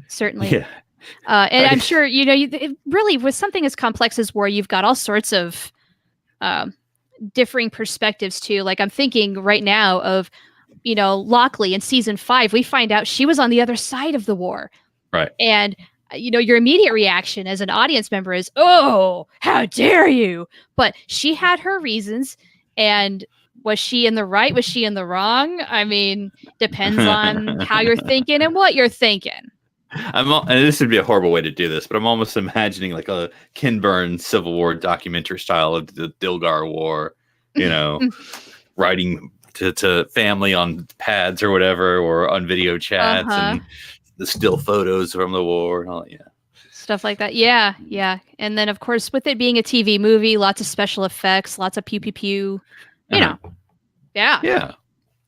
Certainly. Yeah. And I'm sure, really with something as complex as war, you've got all sorts of differing perspectives too. Like I'm thinking right now of, Lockley in season 5, we find out she was on the other side of the war. Right. And your immediate reaction as an audience member is, oh, how dare you? But she had her reasons. And was she in the right? Was she in the wrong? I mean, depends on how you're thinking and what you're thinking. And this would be a horrible way to do this, but I'm almost imagining like a Ken Burns Civil War documentary style of the Dilgar War, writing to family on pads or whatever, or on video chats and the still photos from the war and all that. Yeah. Stuff like that. Yeah. Yeah. And then of course, with it being a TV movie, lots of special effects, lots of pew, pew, pew, Yeah. Yeah.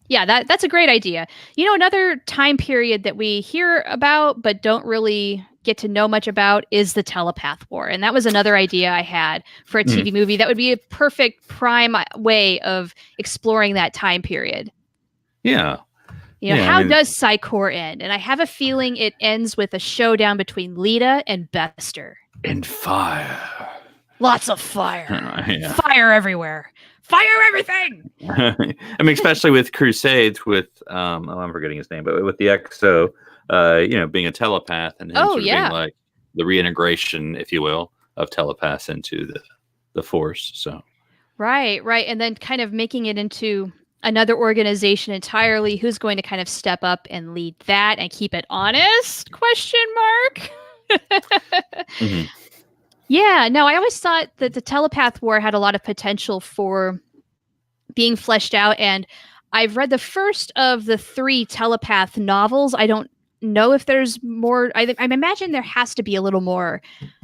Yeah. That's a great idea. Another time period that we hear about, but don't really get to know much about is the Telepath War. And that was another idea I had for a TV movie. That would be a perfect prime way of exploring that time period. Yeah. You know, Yeah, how does Psychor end? And I have a feeling it ends with a showdown between Lita and Bester. and fire. Lots of fire. Yeah. Fire everywhere. Fire everything. I mean, especially with Crusades, with I'm forgetting his name, but with the Exo, being a telepath and him sort of being like the reintegration, if you will, of telepaths into the Force. So right, and then kind of making it into another organization entirely. Who's going to kind of step up and lead that and keep it honest? Question mark. mm-hmm. Yeah, no, I always thought that the telepath war had a lot of potential for being fleshed out, and I've read the first of the 3 telepath novels. I don't know if there's more. I imagine there has to be a little more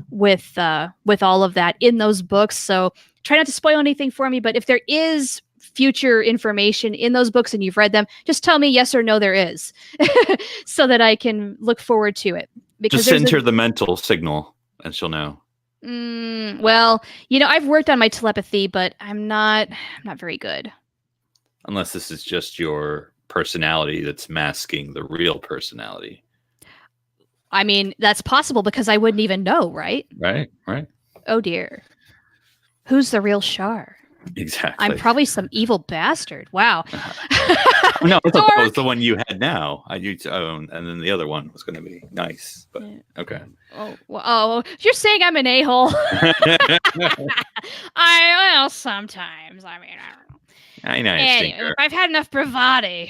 with all of that in those books. So try not to spoil anything for me, but if there is future information in those books and you've read them, just tell me yes or no there is, so that I can look forward to it. Because just send her the mental signal and she'll know. Well, I've worked on my telepathy, but I'm not very good. Unless this is just your personality that's masking the real personality. I mean, that's possible because I wouldn't even know, right? Right. Oh dear. Who's the real Char? Exactly. I'm probably some evil bastard. Wow. No, I thought that was the one you had now. And then the other one was going to be nice. But okay. You're saying I'm an a-hole. Sometimes. I mean, I don't know. Anyway, I've had enough bravado.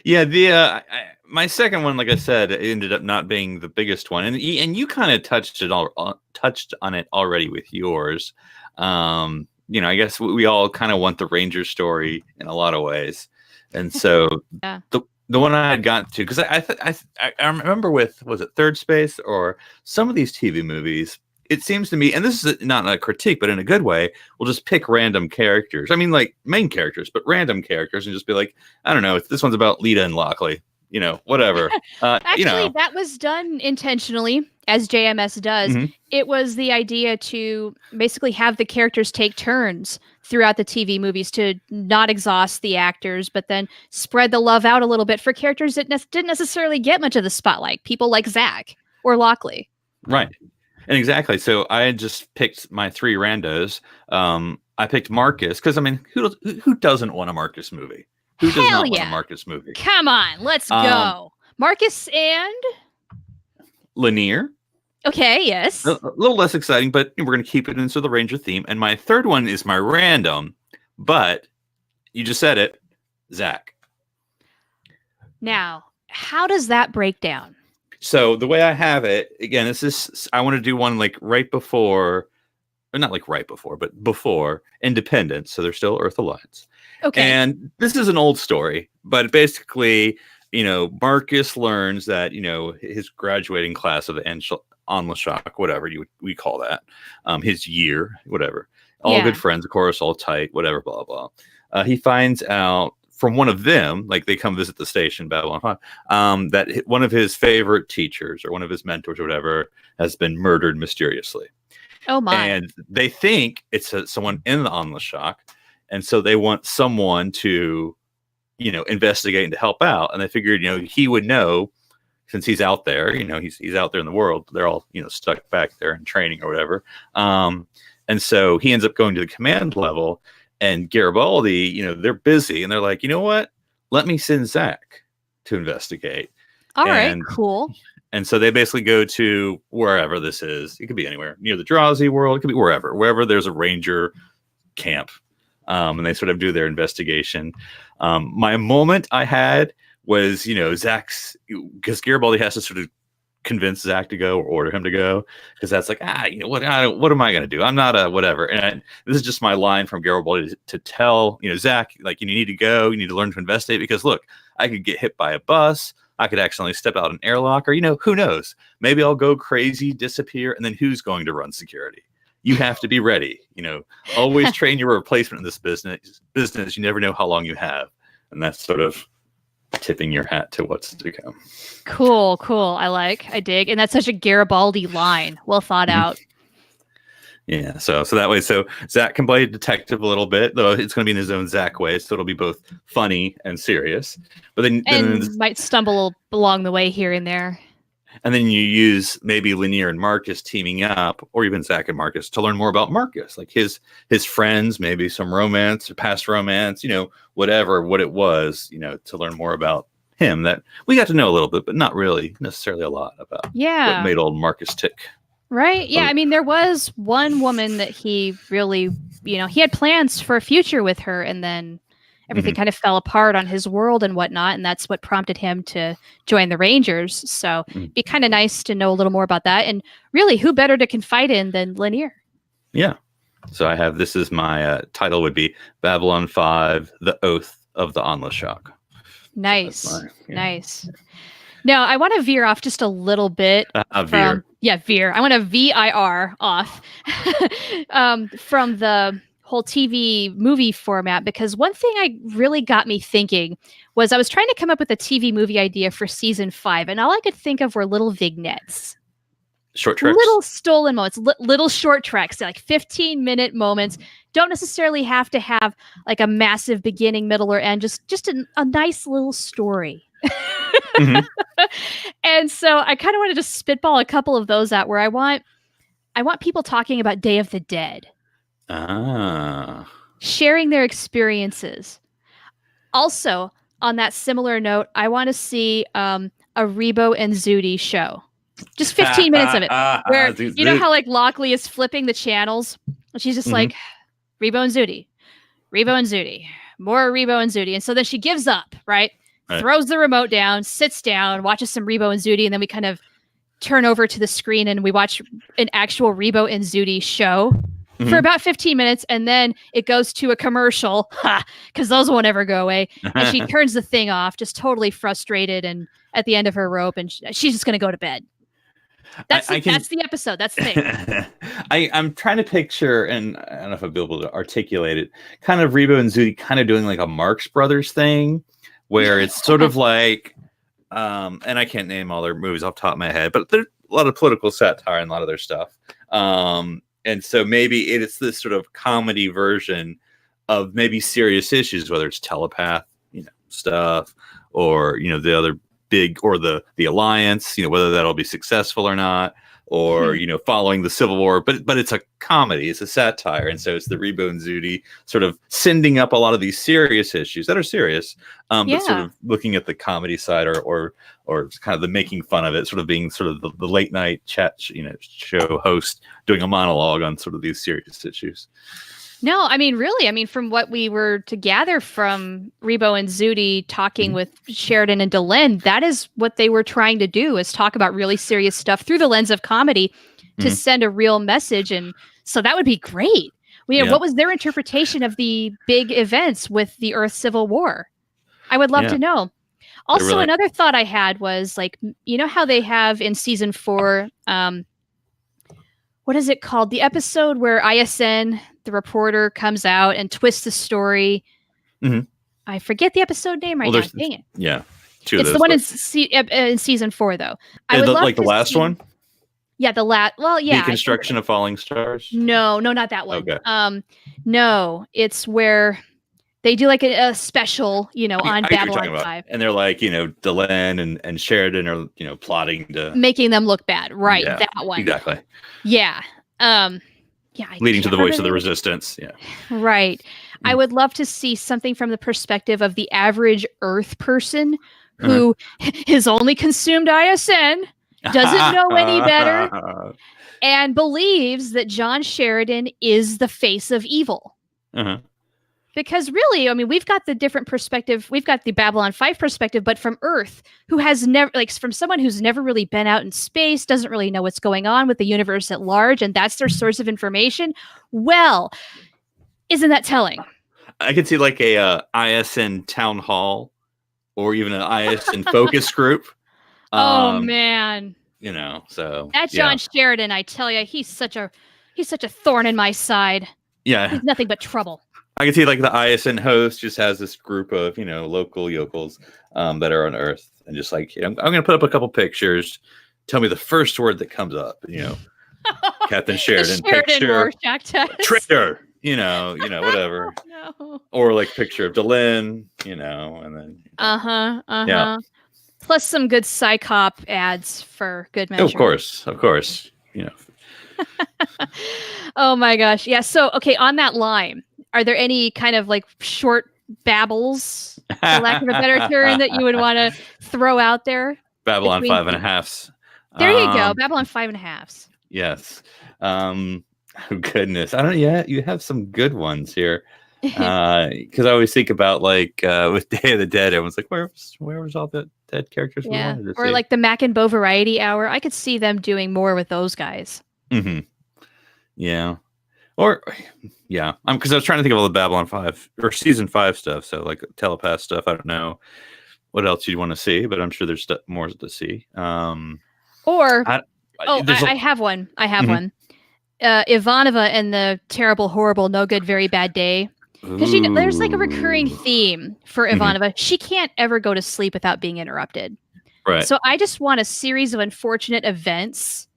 Yeah, my second one, like I said, ended up not being the biggest one, and you kind of touched on it already with yours. I guess we all kind of want the Ranger story in a lot of ways, and so the one I had gotten to, because I remember with, was it Third Space or some of these TV movies, it seems to me, and this is not a critique, but in a good way, we'll just pick random characters. I mean, like main characters, but random characters, and just be like, I don't know, this one's about Lita and Lockley, whatever. Actually, that was done intentionally, as JMS does. Mm-hmm. It was the idea to basically have the characters take turns throughout the TV movies to not exhaust the actors, but then spread the love out a little bit for characters that didn't necessarily get much of the spotlight. People like Zach or Lockley. Right. And exactly. So I had just picked my 3 randos. I picked Marcus because, I mean, who doesn't want a Marcus movie? Who does not want a Marcus movie? Come on, let's go. Marcus and Lanier. Okay, yes. A little less exciting, but we're going to keep it into the Ranger theme. And my third one is my random, but you just said it, Zach. Now, how does that break down? So the way I have it, again, I want to do one like right before, or not like right before, but before Independence. So they're still Earth Alliance. Okay. And this is an old story, but basically, Marcus learns that, his graduating class of the Onlashok, whatever we call that, his year, whatever, all good friends, of course, all tight, whatever, blah, blah. He finds out from one of them, like they come visit the station, Babylon 5, that one of his favorite teachers or one of his mentors or whatever has been murdered mysteriously. Oh my. And they think it's someone in the Onlashok. And so they want someone to, investigate and to help out. And they figured, he would know since he's out there, he's out there in the world. They're all, stuck back there in training or whatever. And so he ends up going to the command level, and Garibaldi, they're busy and they're like, you know what? Let me send Zach to investigate. All right, cool. And so they basically go to wherever this is. It could be anywhere near the Drazi world. It could be wherever there's a Ranger camp. And they sort of do their investigation. My moment I had was, Zach's, because Garibaldi has to sort of convince Zach to go or order him to go, because that's like, what am I going to do? I'm not a whatever. And this is just my line from Garibaldi to tell, Zach, like, you need to go, you need to learn to investigate, because look, I could get hit by a bus. I could accidentally step out an airlock, or, who knows? Maybe I'll go crazy, disappear, and then who's going to run security? You have to be ready. Always train your replacement in this business. You never know how long you have. And that's sort of tipping your hat to what's to come. Cool. I dig. And that's such a Garibaldi line. Well thought out. Yeah, so that way, so Zach can play detective a little bit, though it's going to be in his own Zach way, so it'll be both funny and serious. But And might stumble along the way here and there. And then you use maybe Lanier and Marcus teaming up, or even Zach and Marcus, to learn more about Marcus, like his friends, maybe some romance or past romance, whatever what it was, to learn more about him. That we got to know a little bit, but not really necessarily a lot about what made old Marcus tick. Right. Yeah. I mean, there was one woman that he really, he had plans for a future with her, and then everything kind of fell apart on his world and whatnot. And that's what prompted him to join the Rangers. So it'd be kind of nice to know a little more about that. And really, who better to confide in than Lanier? Yeah. So I have, this is my title would be Babylon 5, The Oath of the Onlashok. Nice. So nice. Now, I want to veer off just a little bit. Veer. Veer. I want to VIR off from the whole TV movie format, because one thing I really got me thinking was I was trying to come up with a TV movie idea for season 5, and all I could think of were little vignettes. Short treks. Little stolen moments, little short treks, like 15-minute moments. Don't necessarily have to have like a massive beginning, middle, or end. Just a nice little story. And so I kind of wanted to spitball a couple of those out where I want people talking about Day of the Dead. Sharing their experiences. Also, on that similar note, I want to see a Rebo and Zudi show. Just 15 minutes of it. Where you know how like Lockley is flipping the channels? And she's just like, Rebo and Zudi. Rebo and Zudi. More Rebo and Zudi. And so then she gives up, right? Throws the remote down, sits down, watches some Rebo and Zudi, and then we kind of turn over to the screen and we watch an actual Rebo and Zudi show for about 15 minutes, and then it goes to a commercial, because those won't ever go away. And she turns the thing off, just totally frustrated and at the end of her rope, and she's just going to go to bed. That's the episode. That's the thing. I'm trying to picture, and I don't know if I'll be able to articulate it, kind of Rebo and Zudi kind of doing like a Marx Brothers thing, where it's sort of like, and I can't name all their movies off the top of my head, but there's a lot of political satire in a lot of their stuff. And so maybe it's this sort of comedy version of maybe serious issues, whether it's telepath, stuff, or, the other big, or the alliance, whether that'll be successful or not, or, following the Civil War, but it's a comedy, it's a satire. And so it's the Rebo and Zudi sort of sending up a lot of these serious issues that are serious, but sort of looking at the comedy side or kind of the making fun of it, sort of being sort of the late night chat, show host doing a monologue on sort of these serious issues. No, I mean, really, from what we were to gather from Rebo and Zudi talking with Sheridan and Delenn, that is what they were trying to do, is talk about really serious stuff through the lens of comedy to send a real message. And so that would be great. What was their interpretation of the big events with the Earth Civil War? I would love to know. Also, another thought I had was, like, how they have in season 4, what is it called? The episode where ISN, the reporter, comes out and twists the story. I forget the episode name right now. Dang it. Yeah. It's the one in season 4, though. I would love like the last one? Yeah, the last. Well, yeah. Deconstruction of Falling Stars? No, not that one. Okay. No, it's where they do like a special, on Babylon 5. And they're like, Delenn and Sheridan are, plotting to... making them look bad. Right, yeah, that one. Exactly. Yeah. Leading to the voice of the resistance. Yeah. Right. I would love to see something from the perspective of the average Earth person who is only consumed ISN, doesn't know any better, and believes that John Sheridan is the face of evil. Because really, we've got the different perspective. We've got the Babylon 5 perspective, but from Earth, who has never, from someone who's never really been out in space, doesn't really know what's going on with the universe at large, and that's their source of information. Well, isn't that telling? I could see like a ISN town hall, or even an ISN focus group. Oh man. So that John Sheridan, I tell you, he's such a thorn in my side. Yeah. He's nothing but trouble. I can see like the ISN host just has this group of, local yokels that are on Earth, and just like, I'm going to put up a couple pictures. Tell me the first word that comes up, Captain Sheridan, the Sheridan picture Rorschach test. traitor. Whatever. No. Or like picture of Delin, and then yeah. Plus some good psychop ads for good measure. Of course. Oh my gosh. Yeah. So, okay, on that line, are there any kind of like short babbles, for lack of a better term, that you would want to throw out there? Babylon between 5.5s. There you go. Babylon 5.5s. Yes. Oh goodness. I don't know. Yeah, you have some good ones here. Because I always think about like with Day of the Dead, everyone's like, where was all the dead characters we wanted to see? Or like the Mac and Bo Variety Hour. I could see them doing more with those guys. Mm-hmm. Yeah. Or yeah. Because I was trying to think of all the Babylon 5 or season 5 stuff. So like telepath stuff. I don't know what else you'd want to see, but I'm sure there's more to see. I have one. One. Ivanova and the terrible, horrible, no good, very bad day. Because there's like a recurring theme for Ivanova. She can't ever go to sleep without being interrupted. Right. So I just want a series of unfortunate events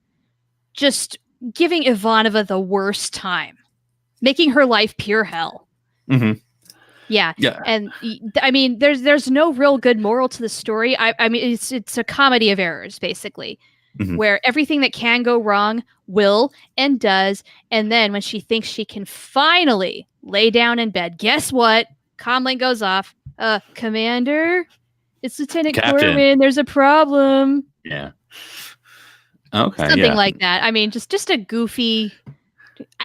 just giving Ivanova the worst time, making her life pure hell. Mm-hmm. Yeah. And I mean, there's no real good moral to the story. I mean, it's a comedy of errors, basically. Where everything that can go wrong will and does. And then when she thinks she can finally lay down in bed, guess what? Comlink goes off. Commander, it's Lieutenant Corwin. There's a problem. Yeah. Okay. Something like that. I mean, just a goofy.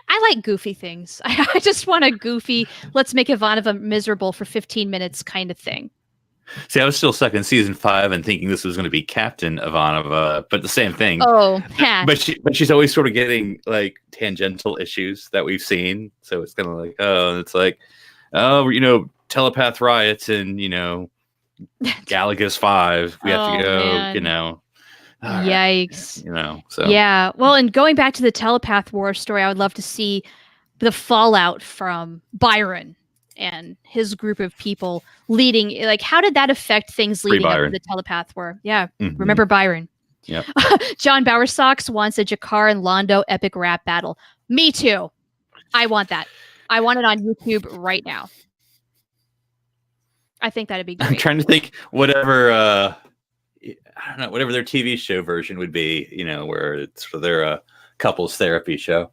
I like goofy things. I just want a goofy, let's make Ivanova miserable for 15 minutes kind of thing. See, I was still stuck in season 5 and thinking this was going to be Captain Ivanova, but the same thing. Oh, but she's always sort of getting like tangential issues that we've seen. So it's kind of like, telepath riots and Galagas 5. We have to go. Man. Yikes. So yeah. Well, and going back to the telepath war story, I would love to see the fallout from Byron and his group of people leading. Like, how did that affect things leading up to the telepath war? Yeah. Mm-hmm. Remember Byron? Yeah. John Bowersox wants a Char and Londo epic rap battle. Me too. I want that. I want it on YouTube right now. I think that'd be great. I'm trying to think whatever their TV show version would be, where it's for their couples therapy show.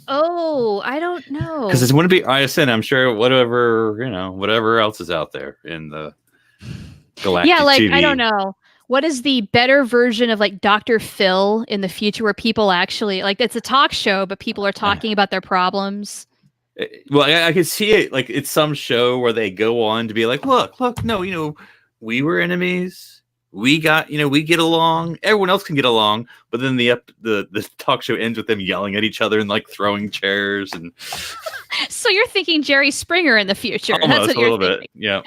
Oh, I don't know. Because it wouldn't be ISN, I'm sure. Whatever else is out there in the galactic TV. I don't know. What is the better version of like Dr. Phil in the future, where people actually like it's a talk show, but people are talking about their problems? Well, I could see it like it's some show where they go on to be like, look, no, we were enemies. We get along. Everyone else can get along, but then the talk show ends with them yelling at each other and like throwing chairs and. So you're thinking Jerry Springer in the future? Almost, that's what you're thinking. Bit, yeah.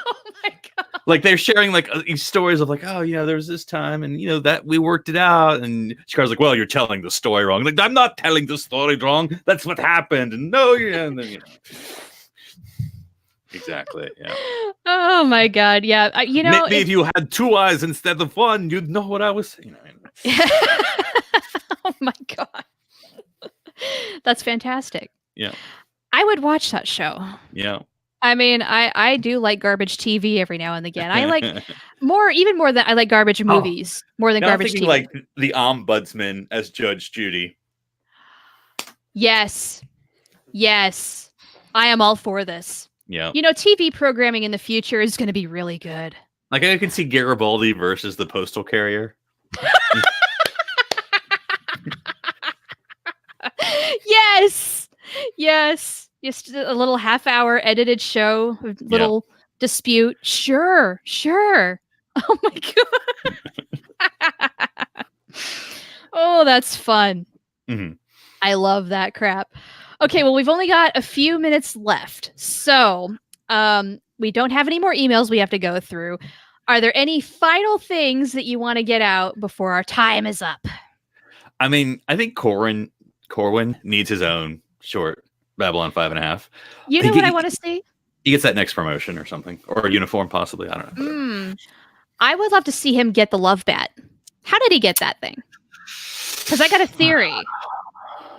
Oh my god! Like they're sharing like these stories of like, there was this time and that we worked it out, and Char's like, well, you're telling the story wrong. Like, I'm not telling the story wrong. That's what happened, and and then Exactly. Yeah. Oh my god. Yeah. Maybe if you had 2 eyes instead of 1, you'd know what I was saying. Oh my god. That's fantastic. Yeah. I would watch that show. Yeah. I mean, I do like garbage TV every now and again. I like even more than I like garbage movies more than garbage TV. Like the Ombudsman as Judge Judy. Yes. I am all for this. Yeah. TV programming in the future is going to be really good. Like I can see Garibaldi versus the postal carrier. Yes. Just a little half-hour edited show, little dispute. Sure. Oh my god. Oh, that's fun. Mm-hmm. I love that crap. Okay, well, we've only got a few minutes left, so we don't have any more emails we have to go through. Are there any final things that you want to get out before our time is up? I mean, I think Corwin needs his own short Babylon 5.5. You know what I want to see? He gets that next promotion or something, or a uniform possibly. I don't know. I would love to see him get the love bat. How did he get that thing? Because I got a theory.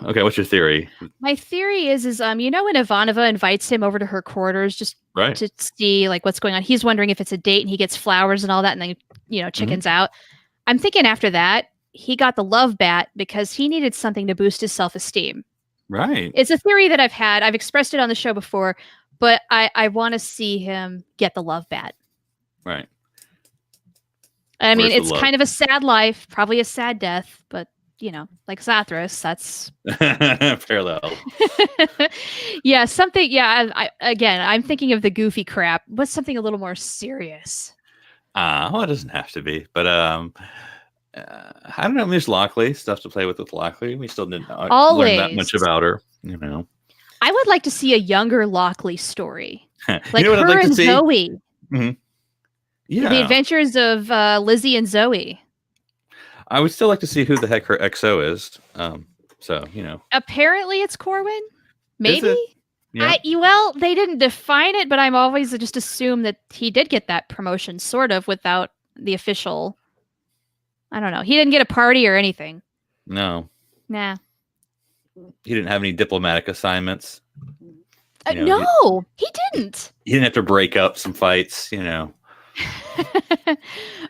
Okay, what's your theory? My theory is when Ivanova invites him over to her quarters just Right. to see like what's going on. He's wondering if it's a date, and he gets flowers and all that, and then chickens out. I'm thinking after that he got the love bat because he needed something to boost his self-esteem. Right. It's a theory that I've had. I've expressed it on the show before, but I want to see him get the love bat. Right. I mean, it's kind of a sad life, probably a sad death, but like Zathras, that's parallel. Yeah, something. Yeah, I'm thinking of the goofy crap. What's something a little more serious? Well, it doesn't have to be, but I don't know. There's Lockley stuff to play with Lockley. We still didn't learn that much about her. I would like to see a younger Lockley story, like her like and Zoe. Mm-hmm. Yeah, the adventures of Lizzie and Zoe. I would still like to see who the heck her XO is. Apparently it's Corwin. Maybe. Yeah. Well, they didn't define it, but I'm always just assume that he did get that promotion, sort of, without the official. I don't know. He didn't get a party or anything. No. Nah. He didn't have any diplomatic assignments. No, he didn't. He didn't have to break up some fights,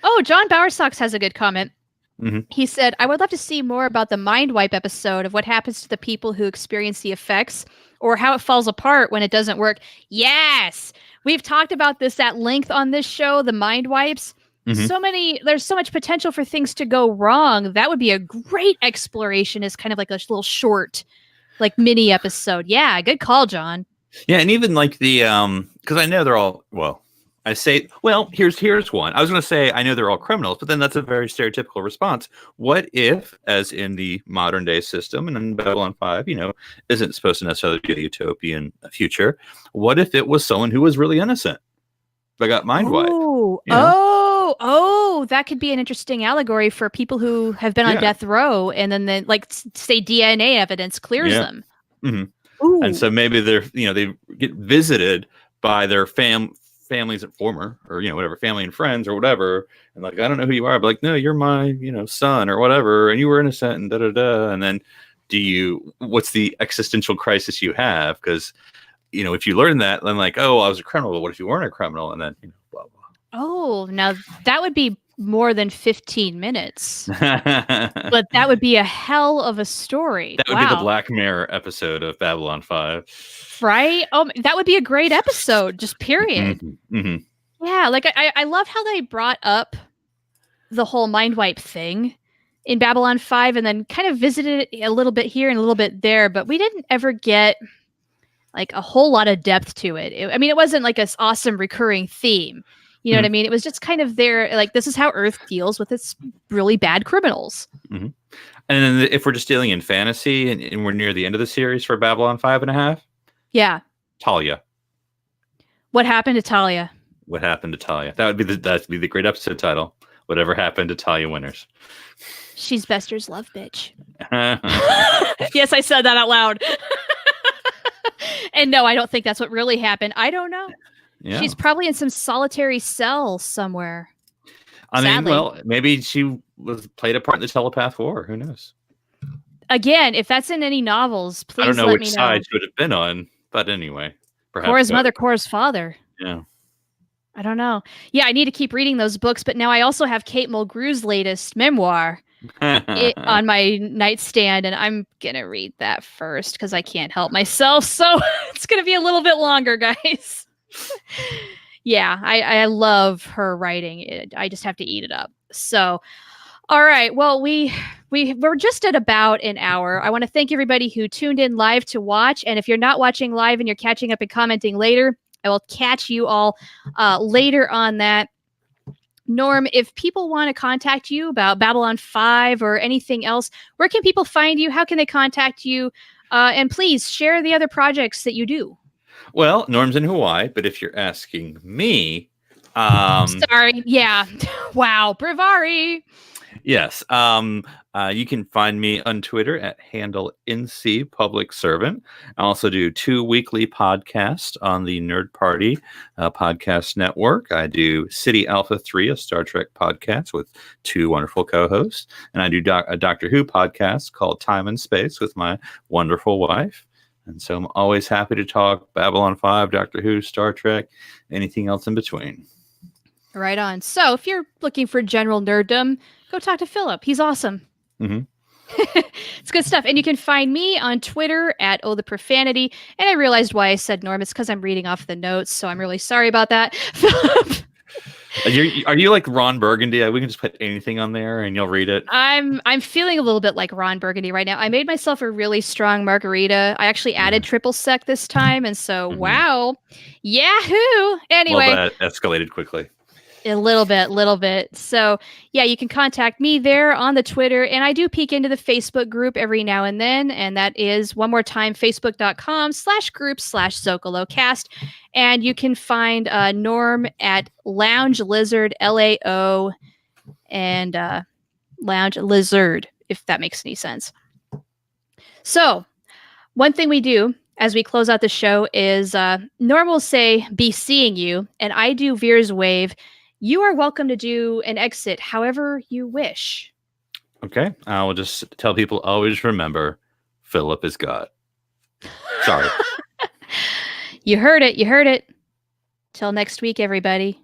Oh, John Bowersox has a good comment. Mm-hmm. He said, I would love to see more about the mind wipe episode of what happens to the people who experience the effects or how it falls apart when it doesn't work. Yes, we've talked about this at length on this show, the mind wipes. Mm-hmm. There's so much potential for things to go wrong. That would be a great exploration as kind of like a little short, like mini episode. Yeah, good call, John. Yeah, and even like the, because I know they're all, here's one. I was going to say, I know they're all criminals, but then that's a very stereotypical response. What if, as in the modern day system and in Babylon 5, isn't supposed to necessarily be a utopian future. What if it was someone who was really innocent but got mind wiped? That could be an interesting allegory for people who have been on death row and then say DNA evidence clears them. Mm-hmm. Ooh. And so maybe they're, they get visited by their families and former or whatever, family and friends or whatever, and like, I don't know who you are, but like, no, you're my son or whatever, and you were innocent and and then what's the existential crisis you have? Because if you learn that, then like, oh, I was a criminal, but what if you weren't a criminal? And then blah blah. Oh, now that would be more than 15 minutes. But that would be a hell of a story. That would be the Black Mirror episode of Babylon 5. Right? Oh, that would be a great episode, just period. Mm-hmm. Mm-hmm. Yeah, like I love how they brought up the whole mind wipe thing in Babylon 5 and then kind of visited it a little bit here and a little bit there, but we didn't ever get like a whole lot of depth to it. It wasn't like an awesome recurring theme. You know what I mean? It was just kind of there, like, this is how Earth deals with its really bad criminals. Mm-hmm. And then if we're just dealing in fantasy and we're near the end of the series for Babylon 5.5. Yeah. Talia. What happened to Talia? What happened to Talia? That'd be the great episode title. Whatever happened to Talia Winters. She's Bester's love bitch. Yes, I said that out loud. And no, I don't think that's what really happened. I don't know. Yeah. She's probably in some solitary cell somewhere. Sadly. Maybe she played a part in the Telepath War. Who knows? Again, if that's in any novels, please let me know. I don't know which side she would have been on, but anyway. Cora's mother, Cora's father. Yeah. I don't know. Yeah, I need to keep reading those books, but now I also have Kate Mulgrew's latest memoir on my nightstand, and I'm going to read that first because I can't help myself. So it's going to be a little bit longer, guys. Yeah, I love her writing. I just have to eat it up. So, all right. Well, we're just at about an hour. I want to thank everybody who tuned in live to watch. And if you're not watching live and you're catching up and commenting later, I will catch you all later on that. Norm, if people want to contact you about Babylon 5 or anything else, where can people find you? How can they contact you? And please share the other projects that you do. Well, Norm's in Hawaii, but if you're asking me, sorry, yeah, wow, Bravari. Yes. You can find me on Twitter at handle NC Public Servant. I also do 2 weekly podcasts on the Nerd Party podcast network. I do City Alpha 3, a Star Trek podcast with 2 wonderful co-hosts. And I do a Doctor Who podcast called Time and Space with my wonderful wife. And so I'm always happy to talk Babylon 5, Doctor Who, Star Trek, anything else in between. Right on. So if you're looking for general nerddom, go talk to Phillip. He's awesome. Mm-hmm. It's good stuff. And you can find me on Twitter at the Profanity. And I realized why I said Norm. It's because I'm reading off the notes. So I'm really sorry about that. Phillip. Are you like Ron Burgundy? We can just put anything on there and you'll read it. I'm feeling a little bit like Ron Burgundy right now. I made myself a really strong margarita. I actually added triple sec this time. And so, wow. Yahoo! Anyway. Well, that escalated quickly. A little bit. So yeah, you can contact me there on the Twitter, and I do peek into the Facebook group every now and then. And that is one more time, facebook.com/group/ZocaloCast. And you can find Norm at Lounge Lizard, LAO, and Lounge Lizard, if that makes any sense. So one thing we do as we close out the show is Norm will say, "Be seeing you," and I do Veer's wave. You are welcome to do an exit however you wish. Okay. I will just tell people, always remember, Phillip is God. Sorry. You heard it. Till next week, everybody.